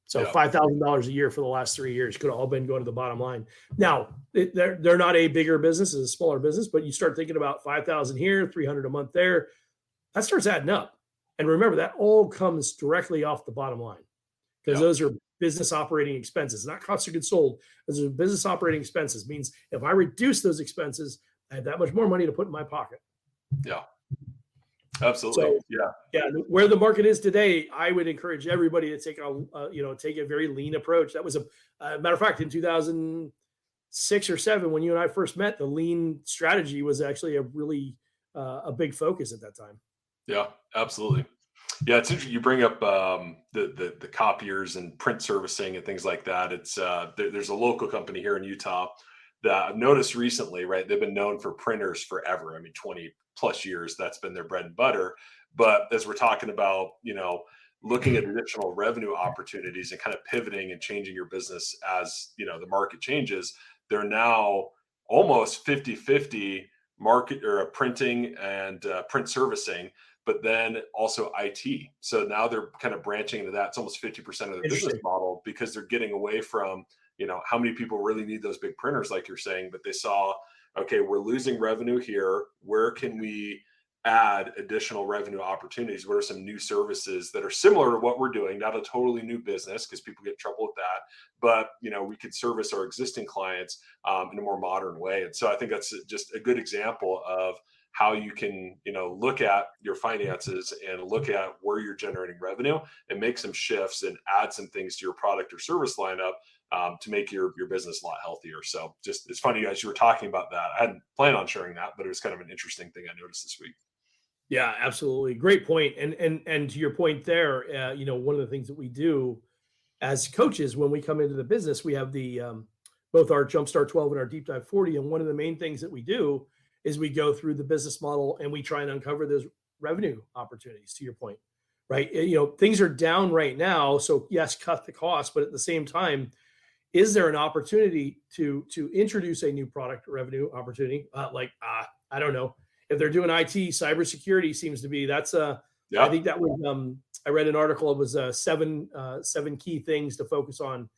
So $5,000 a year for the last 3 years could have all been going to the bottom line. Now, they're not a bigger business, it's a smaller business, but you start thinking about 5,000 here, 300 a month there, that starts adding up. And remember, that all comes directly off the bottom line, because those are business operating expenses, not cost of goods sold. Those are business operating expenses. Means if I reduce those expenses, I have that much more money to put in my pocket. Yeah. Absolutely. So, where the market is today, I would encourage everybody to take take a very lean approach. That was a matter of fact, in 2006 or 7, when you and I first met, the lean strategy was actually a really a big focus at that time. Yeah, absolutely. Yeah, it's interesting. You bring up the copiers and print servicing and things like that. It's there's a local company here in Utah that I've noticed recently, right? They've been known for printers forever. I mean, 20 plus years, that's been their bread and butter. But as we're talking about, looking at additional revenue opportunities and kind of pivoting and changing your business as, the market changes, they're now almost 50-50 market or printing and print servicing, but then also IT. So now they're kind of branching into that. It's almost 50% of the business model, because they're getting away from, how many people really need those big printers, like you're saying, but they saw, okay, we're losing revenue here. Where can we add additional revenue opportunities? What are some new services that are similar to what we're doing? Not a totally new business, because people get in trouble with that, but we could service our existing clients in a more modern way. And so I think that's just a good example of how you can, look at your finances and look at where you're generating revenue and make some shifts and add some things to your product or service lineup to make your business a lot healthier. So just, it's funny, as you were talking about that, I hadn't planned on sharing that, but it was kind of an interesting thing I noticed this week. Yeah, absolutely. Great point. And to your point there, one of the things that we do as coaches when we come into the business, we have the both our Jumpstart 12 and our Deep Dive 40. And one of the main things that we do is we go through the business model and we try and uncover those revenue opportunities, to your point, right? Things are down right now. So yes, cut the cost, but at the same time, is there an opportunity to introduce a new product revenue opportunity? I don't know. If they're doing IT, cybersecurity seems to be, I think that was, I read an article, it was 7 key things to focus on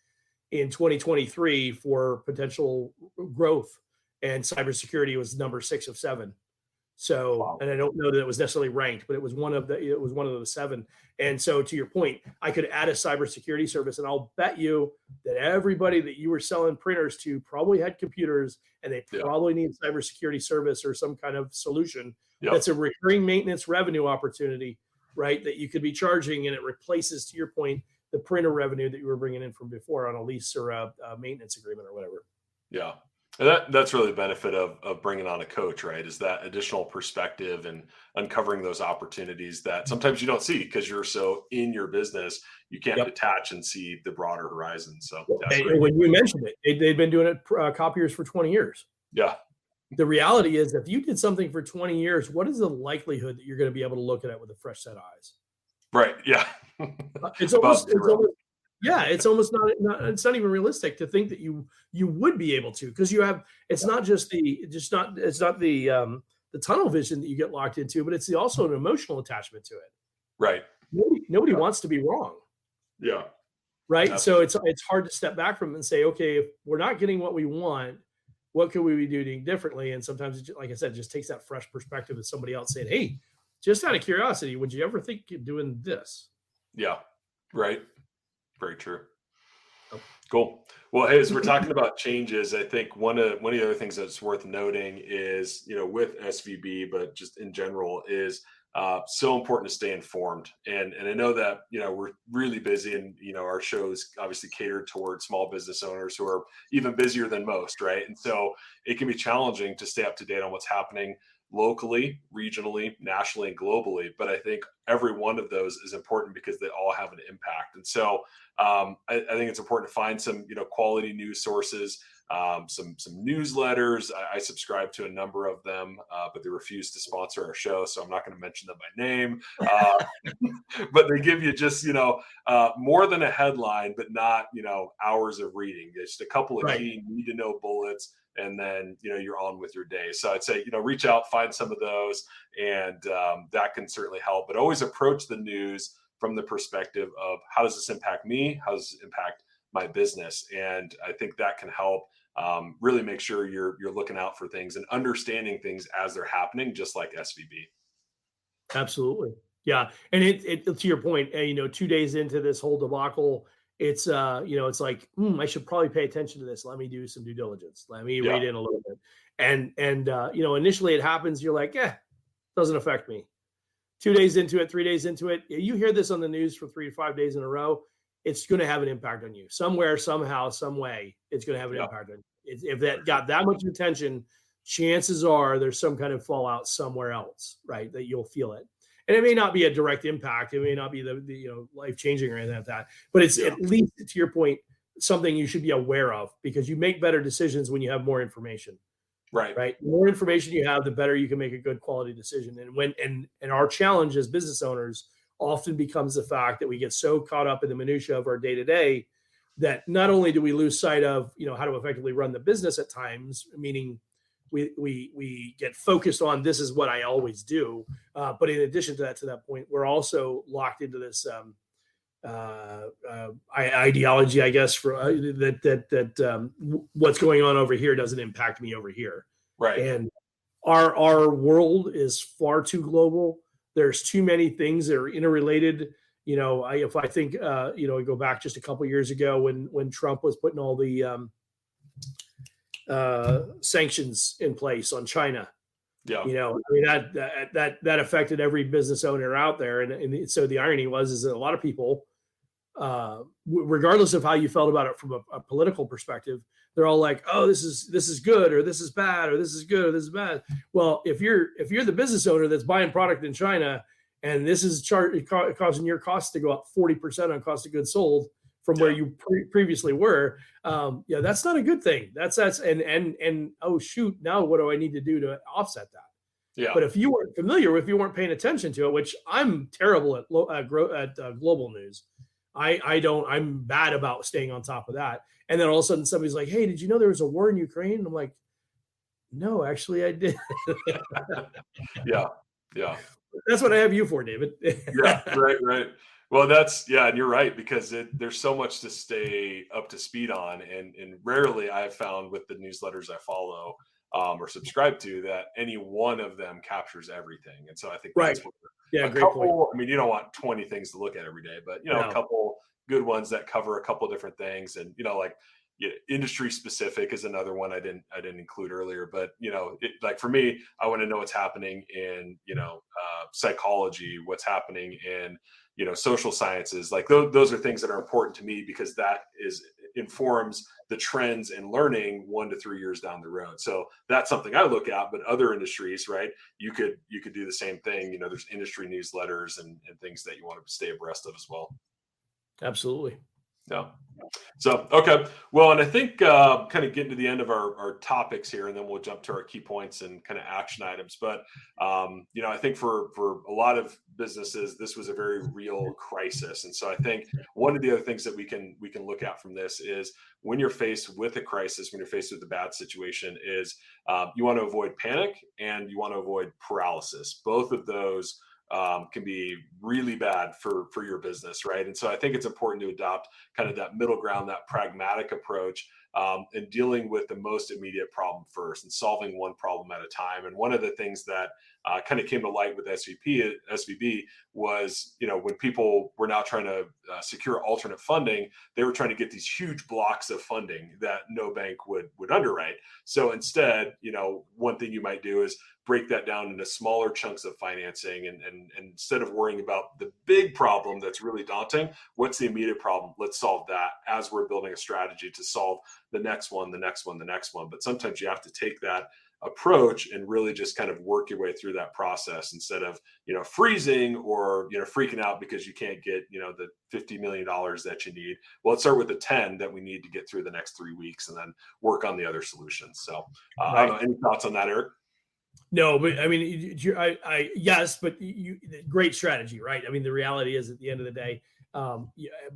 in 2023 for potential growth. And cybersecurity was number 6 of 7. So, wow. And I don't know that it was necessarily ranked, but it was one of the 7. And so to your point, I could add a cybersecurity service, and I'll bet you that everybody that you were selling printers to probably had computers, and they probably need cybersecurity service or some kind of solution. That's a recurring maintenance revenue opportunity, right? That you could be charging, and it replaces, to your point, the printer revenue that you were bringing in from before on a lease or a maintenance agreement or whatever. Yeah. And that's really the benefit of bringing on a coach, right? Is that additional perspective and uncovering those opportunities that sometimes you don't see because you're so in your business, you can't detach and see the broader horizon. So when you mentioned it, they've been doing it copiers for 20 years. Yeah. The reality is, if you did something for 20 years, what is the likelihood that you're going to be able to look at it with a fresh set of eyes? Right. Yeah. It's almost not, it's not even realistic to think that you would be able to, because you have, it's not just the tunnel vision that you get locked into, but it's also an emotional attachment to it. Right. Nobody wants to be wrong. Yeah. Right. Absolutely. So it's hard to step back from it and say, okay, if we're not getting what we want, what could we be doing differently? And sometimes, like I said, it just takes that fresh perspective of somebody else saying, hey, just out of curiosity, would you ever think of doing this? Yeah. Right. Very true. Cool. Well, hey, as we're talking about changes, I think one of the other things that's worth noting is, with SVB, but just in general, is so important to stay informed. And I know that, we're really busy, and, our show's obviously catered towards small business owners who are even busier than most, right? And so it can be challenging to stay up to date on what's happening locally, regionally, nationally, and globally. But I think every one of those is important because they all have an impact. And so I think it's important to find some, quality news sources some newsletters. I subscribe to a number of them, but they refuse to sponsor our show, so I'm not going to mention them by name. But they give you just, more than a headline, but not, hours of reading. Just a couple of key need to know bullets, and then, you're on with your day. So I'd say, reach out, find some of those, and that can certainly help. But always approach the news from the perspective of, how does this impact me? How does this impact my business? And I think that can help really make sure you're looking out for things and understanding things as they're happening, just like SVB. Absolutely. Yeah. And it to your point, 2 days into this whole debacle, it's it's like, I should probably pay attention to this. Let me do some due diligence. Let me read in a little bit. And initially it happens, you're like, doesn't affect me. 2 days into it, 3 days into it, you hear this on the news for 3 to 5 days in a row, it's going to have an impact on you somewhere, somehow, some way. It's going to have an impact on you. If that got that much attention, chances are there's some kind of fallout somewhere else, right? That you'll feel it. And it may not be a direct impact. It may not be the life-changing or anything like that, but it's at least, to your point, something you should be aware of, because you make better decisions when you have more information. Right. The more information you have, the better you can make a good quality decision. And our challenge as business owners often becomes the fact that we get so caught up in the minutia of our day-to-day that not only do we lose sight of, how to effectively run the business at times, meaning we get focused on, this is what I always do. But in addition to that point, we're also locked into this ideology, I guess, for that what's going on over here doesn't impact me over here. Right. And our world is far too global. There's too many things that are interrelated. If I think, I go back just a couple of years ago when Trump was putting all the sanctions in place on China. Yeah. That affected every business owner out there. And so the irony is that a lot of people, regardless of how you felt about it from a political perspective, they're all like, oh, this is good, or this is bad, or this is good, or this is bad. Well, if you're the business owner that's buying product in China, and this is causing your costs to go up 40% on cost of goods sold from where you previously were, that's not a good thing. That's and oh shoot, now what do I need to do to offset that? Yeah. But if you weren't familiar, if you weren't paying attention to it, which I'm terrible at global news, I'm bad about staying on top of that. And then all of a sudden somebody's like, hey, did you know there was a war in Ukraine? And I'm like, no, actually I did. Yeah. That's what I have you for, David. Yeah, right. Well, and you're right, because there's so much to stay up to speed on. And rarely I've found with the newsletters I follow or subscribe to that any one of them captures everything. And so I think that's what great point. I mean, you don't want 20 things to look at every day, but a couple good ones that cover a couple different things. And, industry specific is another one I didn't include earlier, but like for me, I want to know what's happening in, psychology, what's happening in, social sciences. Like those are things that are important to me, because that informs the trends in learning 1 to 3 years down the road. So that's something I look at, but other industries, right? You could do the same thing. There's industry newsletters and things that you want to stay abreast of as well. Absolutely. Yeah. So, okay. Well, and I think kind of getting to the end of our topics here, and then we'll jump to our key points and kind of action items. But, I think for a lot of businesses, this was a very real crisis. And so I think one of the other things that we can look at from this is, when you're faced with a crisis, when you're faced with a bad situation, is you want to avoid panic and you want to avoid paralysis. Both of those can be really bad for your business, right? And so I think it's important to adopt kind of that middle ground, that pragmatic approach, and dealing with the most immediate problem first and solving one problem at a time. And one of the things that kind of came to light with SVB was, when people were now trying to secure alternate funding, they were trying to get these huge blocks of funding that no bank would underwrite. So instead, one thing you might do is break that down into smaller chunks of financing, and instead of worrying about the big problem that's really daunting, what's the immediate problem? Let's solve that as we're building a strategy to solve the next one. But sometimes you have to take that approach and really just kind of work your way through that process instead of, freezing or, freaking out because you can't get, the $50 million that you need. Well, let's start with the 10 that we need to get through the next 3 weeks and then work on the other solutions. So I don't know, any thoughts on that, Eric? No, but I mean, yes, but great strategy, right? I mean, the reality is at the end of the day,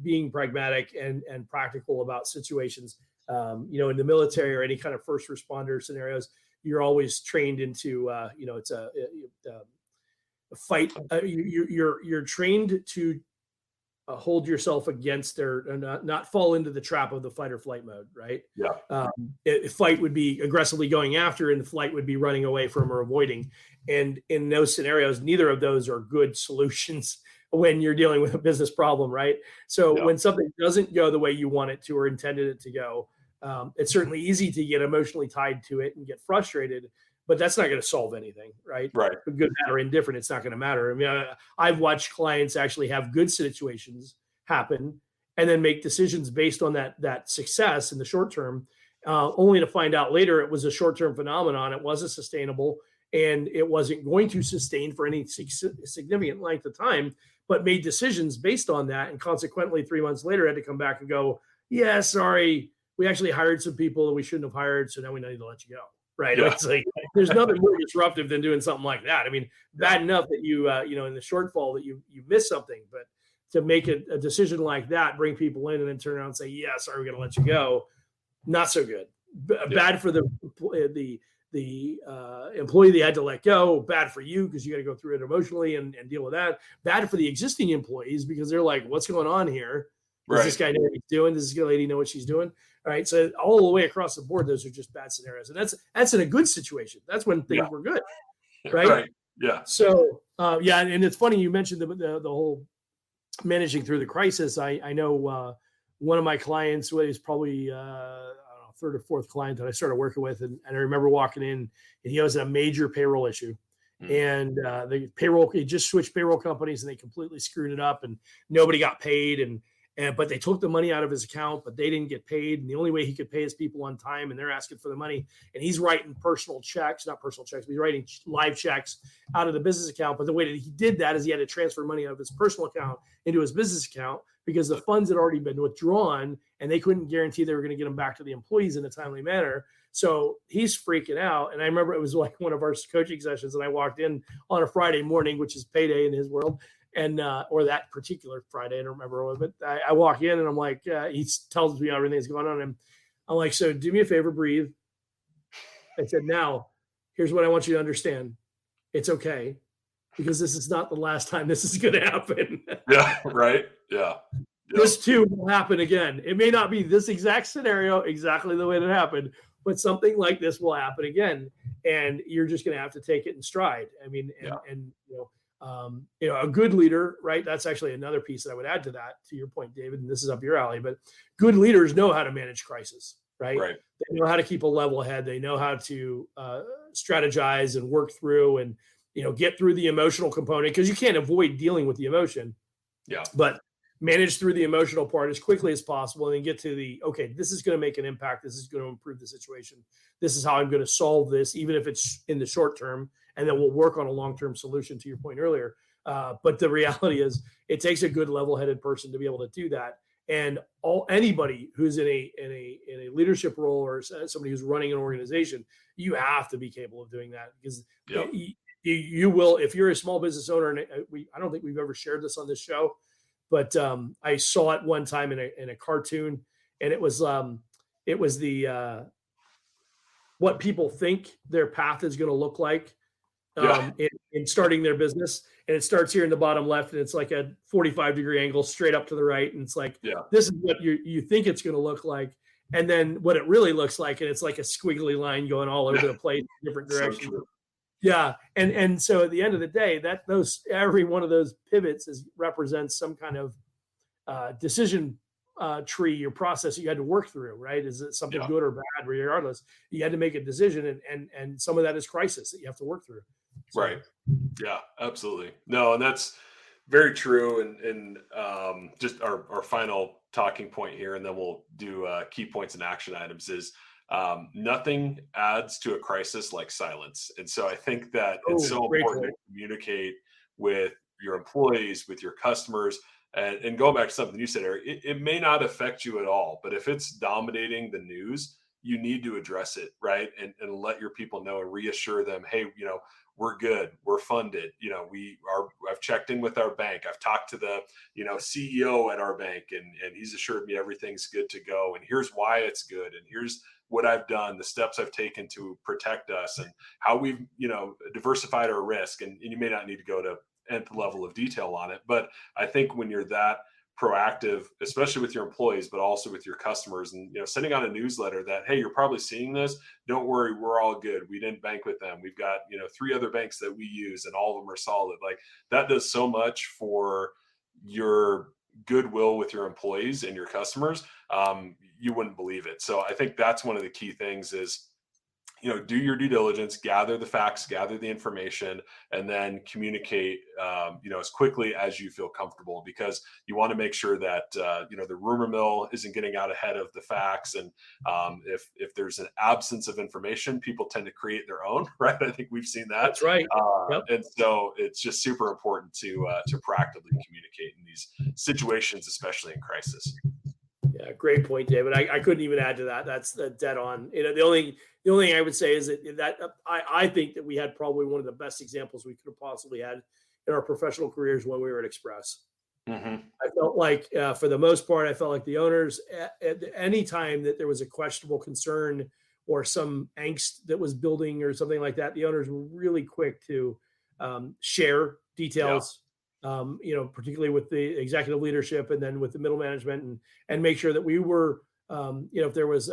being pragmatic and practical about situations, in the military or any kind of first responder scenarios, you're always trained into, it's a fight. You're trained to hold yourself against or not fall into the trap of the fight or flight mode, right? Yeah. Fight would be aggressively going after, and the flight would be running away from or avoiding. And in those scenarios, neither of those are good solutions when you're dealing with a business problem, right? So when something doesn't go the way you want it to or intended it to go, it's certainly easy to get emotionally tied to it and get frustrated, but that's not going to solve anything, right? Right. Good, bad, or indifferent, it's not going to matter. I mean, I've watched clients actually have good situations happen and then make decisions based on that success in the short term, only to find out later it was a short-term phenomenon. It wasn't sustainable, and it wasn't going to sustain for any significant length of time, but made decisions based on that. And consequently, 3 months later, had to come back and go, yeah, sorry, we actually hired some people that we shouldn't have hired, so now we need to let you go. Right. Yeah. It's like, there's nothing more disruptive than doing something like that. I mean, bad enough that you, in the shortfall that you miss something, but to make a decision like that, bring people in and then turn around and say, yeah, sorry, we're going to let you go. Not so good. Bad for the employee they had to let go. Bad for you because you got to go through it emotionally and deal with that. Bad for the existing employees because they're like, what's going on here? Does this guy know what he's doing? Does this lady know what she's doing? All right. So all the way across the board, those are just bad scenarios. And that's in a good situation. That's when things were good. Right. Yeah. So, and it's funny you mentioned the whole managing through the crisis. I know one of my clients was probably, third or fourth client that I started working with. And I remember walking in and he was a major payroll issue. And the payroll, he just switched payroll companies and they completely screwed it up and nobody got paid. But they took the money out of his account, but they didn't get paid. And the only way he could pay his people on time, and they're asking for the money. And he's writing not personal checks, but he's writing live checks out of the business account. But the way that he did that is he had to transfer money out of his personal account into his business account because the funds had already been withdrawn and they couldn't guarantee they were going to get them back to the employees in a timely manner. So he's freaking out. And I remember it was like one of our coaching sessions and I walked in on a Friday morning, which is payday in his world. And, or that particular Friday, I don't remember, but I walk in and I'm like, he tells me everything's going on. And I'm like, so do me a favor, breathe. I said, now here's what I want you to understand. It's okay. Because this is not the last time this is going to happen. Yeah. Right. Yeah. This too will happen again. It may not be this exact scenario, exactly the way that happened, but something like this will happen again. And you're just going to have to take it in stride. I mean, a good leader, right? That's actually another piece that I would add to that, to your point, David, and this is up your alley, but good leaders know how to manage crisis, right? They know how to keep a level head. They know how to strategize and work through and, get through the emotional component because you can't avoid dealing with the emotion. Yeah. But manage through the emotional part as quickly as possible and then get to okay, this is going to make an impact. This is going to improve the situation. This is how I'm going to solve this, even if it's in the short term. And then we'll work on a long-term solution to your point earlier. But the reality is it takes a good level-headed person to be able to do that. And anybody who's in a leadership role or somebody who's running an organization, you have to be capable of doing that because you will, if you're a small business owner, and I don't think we've ever shared this on this show, but I saw it one time in a cartoon, and it was the what people think their path is going to look like in starting their business. And it starts here in the bottom left, and it's like a 45-degree angle straight up to the right. And it's like, this is what you think it's going to look like. And then what it really looks like, and it's like a squiggly line going all over the place, different directions. So and so at the end of the day, every one of those pivots represents some kind of decision tree or process you had to work through, right? Is it something good or bad? Regardless, you had to make a decision, and some of that is crisis that you have to work through. So. Right. Yeah, absolutely. No, and that's very true. And just our final talking point here, and then we'll do key points and action items is Nothing adds to a crisis like silence. And so I think that it's Oh, so great important point. to communicate with your employees, with your customers. And going back to something you said, Eric, it may not affect you at all, but if it's dominating the news, you need to address it, right? And let your people know and reassure them, hey, we're good, we're funded, I've checked in with our bank, I've talked to the CEO at our bank, and he's assured me everything's good to go, and here's why it's good, and here's what I've done, the steps I've taken to protect us, and how we've diversified our risk. And you may not need to go to nth level of detail on it, but I think when you're that proactive, especially with your employees, but also with your customers, and sending out a newsletter that, hey, you're probably seeing this, don't worry, we're all good, we didn't bank with them, we've got 3 other banks that we use and all of them are solid, like that does so much for your goodwill with your employees and your customers. You wouldn't believe it. So I think that's one of the key things is do your due diligence, gather the facts, gather the information, and then communicate, as quickly as you feel comfortable, because you want to make sure that, the rumor mill isn't getting out ahead of the facts. And if there's an absence of information, people tend to create their own, right? I think we've seen that. That's right. Yep. And so it's just super important to proactively communicate in these situations, especially in crisis. Yeah, great point, David. I couldn't even add to that. That's dead on. The only thing I would say is that I think that we had probably one of the best examples we could have possibly had in our professional careers when we were at Express. Mm-hmm. I felt like, for the most part, the owners, at any time that there was a questionable concern or some angst that was building or something like that, the owners were really quick to share details. Yeah. Particularly with the executive leadership and then with the middle management, and make sure that we were, if there was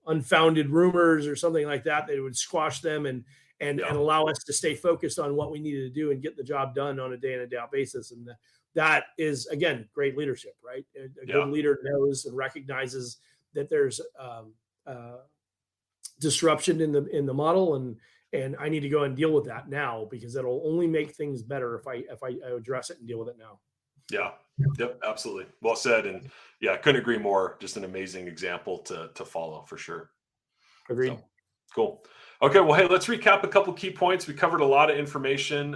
unfounded rumors or something like that, they would squash them and allow us to stay focused on what we needed to do and get the job done on a day in and day out basis. And that is, again, great leadership, right? A good leader knows and recognizes that there's disruption in the model, and I need to go and deal with that now, because it'll only make things better if I address it and deal with it now. Yeah. Yep. Absolutely. Well said. And I couldn't agree more. Just an amazing example to follow for sure. Agreed. So, cool. Okay. Well, hey, let's recap a couple key points. We covered a lot of information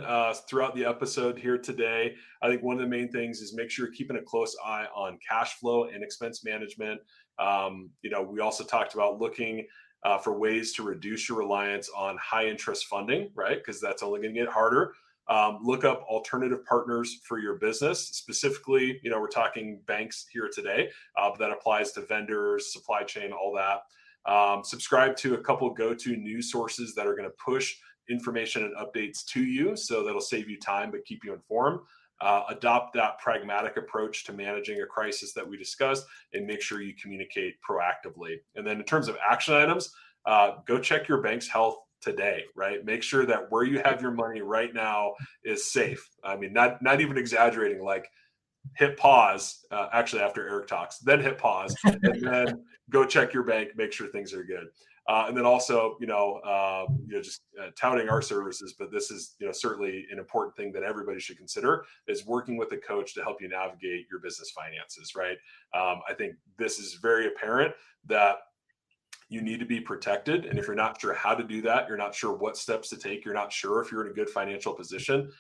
throughout the episode here today. I think one of the main things is make sure you're keeping a close eye on cash flow and expense management. We also talked about looking for ways to reduce your reliance on high interest funding, right? Because that's only going to get harder. Look up alternative partners for your business. Specifically, we're talking banks here today, but that applies to vendors, supply chain, all that. Subscribe to a couple go-to news sources that are going to push information and updates to you, so that'll save you time but keep you informed. Adopt that pragmatic approach to managing a crisis that we discussed, and make sure you communicate proactively. And then in terms of action items, go check your bank's health today, right? Make sure that where you have your money right now is safe. I mean, not even exaggerating, like hit pause, actually after Eric talks, then hit pause, and then go check your bank, make sure things are good. And then also, just touting our services, but this is, certainly an important thing that everybody should consider, is working with a coach to help you navigate your business finances, right? I think this is very apparent that you need to be protected. And if you're not sure how to do that, you're not sure what steps to take, you're not sure if you're in a good financial position,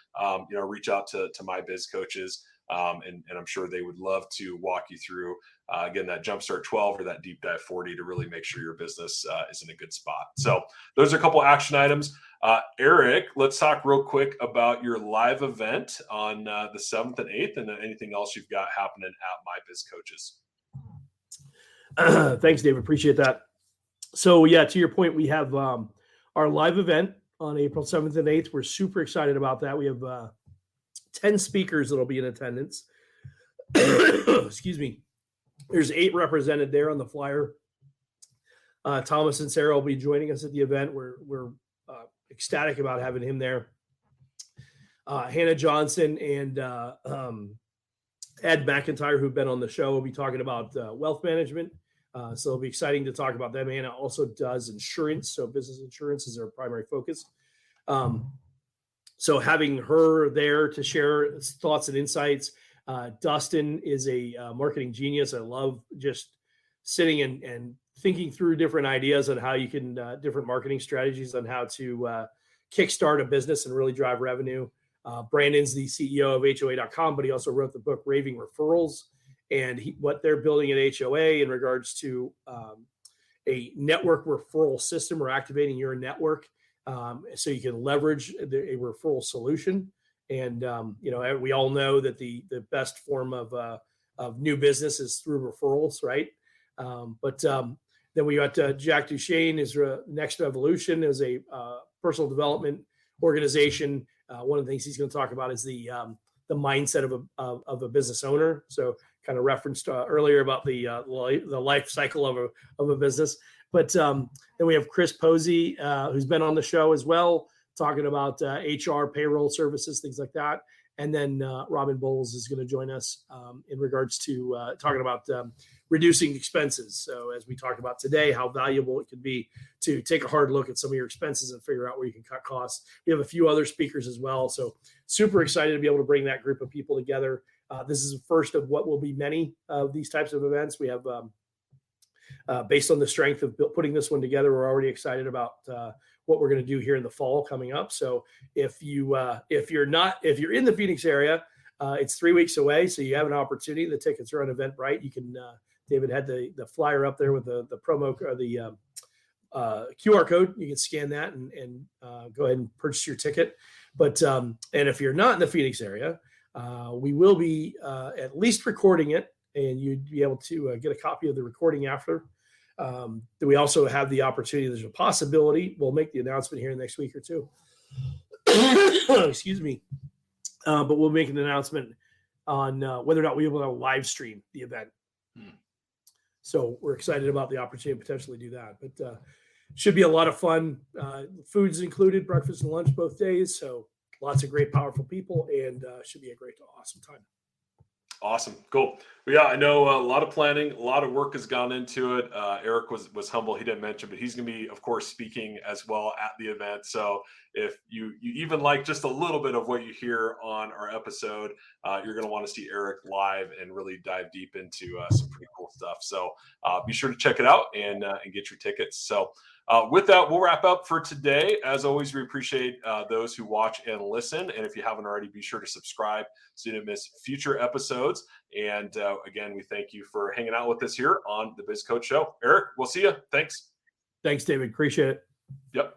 reach out to My Biz Coaches. And I'm sure they would love to walk you through, again, that Jumpstart 12 or that Deep Dive 40 to really make sure your business is in a good spot. So those are a couple action items. Eric, let's talk real quick about your live event on the 7th and 8th, and then anything else you've got happening at My Biz Coaches. Thanks, Dave. Appreciate that. So to your point, we have our live event on April 7th and 8th. We're super excited about that. We have 10 speakers that'll be in attendance. Excuse me. There's 8 represented there on the flyer. Thomas and Sarah will be joining us at the event. We're ecstatic about having him there. Hannah Johnson and Ed McIntyre, who've been on the show, will be talking about wealth management. So it'll be exciting to talk about them. Hannah also does insurance. So business insurance is our primary focus. So having her there to share thoughts and insights. Dustin is a marketing genius. I love just sitting and thinking through different ideas on how you can, different marketing strategies on how to kickstart a business and really drive revenue. Brandon's the CEO of HOA.com, but he also wrote the book Raving Referrals, and what they're building at HOA in regards to a network referral system, or activating your network so you can leverage a referral solution. And we all know that the best form of new business is through referrals, right? Then we got Jack Duchesne. His Next Evolution is a personal development organization. One of the things he's going to talk about is the mindset of a business owner. So kind of referenced earlier about the life cycle of a business. But then we have Chris Posey, who's been on the show as well, talking about HR, payroll services, things like that. And then Robin Bowles is going to join us in regards to talking about reducing expenses. So as we talked about today, how valuable it can be to take a hard look at some of your expenses and figure out where you can cut costs. We have a few other speakers as well. So super excited to be able to bring that group of people together. This is the first of what will be many of these types of events. We have, based on the strength of putting this one together, we're already excited about what we're going to do here in the fall coming up. So if you're in the Phoenix area, it's 3 weeks away. So you have an opportunity. The tickets are on Eventbrite. You can, David had the flyer up there with the promo or the QR code. You can scan that and go ahead and purchase your ticket. But, and if you're not in the Phoenix area, we will be at least recording it, and you'd be able to get a copy of the recording after. We also have the opportunity, there's a possibility, we'll make the announcement here next week or two. Excuse me. But we'll make an announcement on whether or not we will live stream the event. So we're excited about the opportunity to potentially do that. But should be a lot of fun. Food's included, breakfast and lunch both days. So lots of great, powerful people, and should be a great, awesome time. Awesome. Cool. Well, yeah, I know a lot of planning, a lot of work has gone into it. Eric was humble. He didn't mention, but he's going to be, of course, speaking as well at the event. So if you even like just a little bit of what you hear on our episode, you're going to want to see Eric live and really dive deep into some pretty cool stuff. So be sure to check it out and get your tickets. So with that, we'll wrap up for today. As always, we appreciate those who watch and listen. And if you haven't already, be sure to subscribe so you don't miss future episodes. And again, we thank you for hanging out with us here on the Biz Coach Show. Eric, we'll see you. Thanks. Thanks, David. Appreciate it. Yep.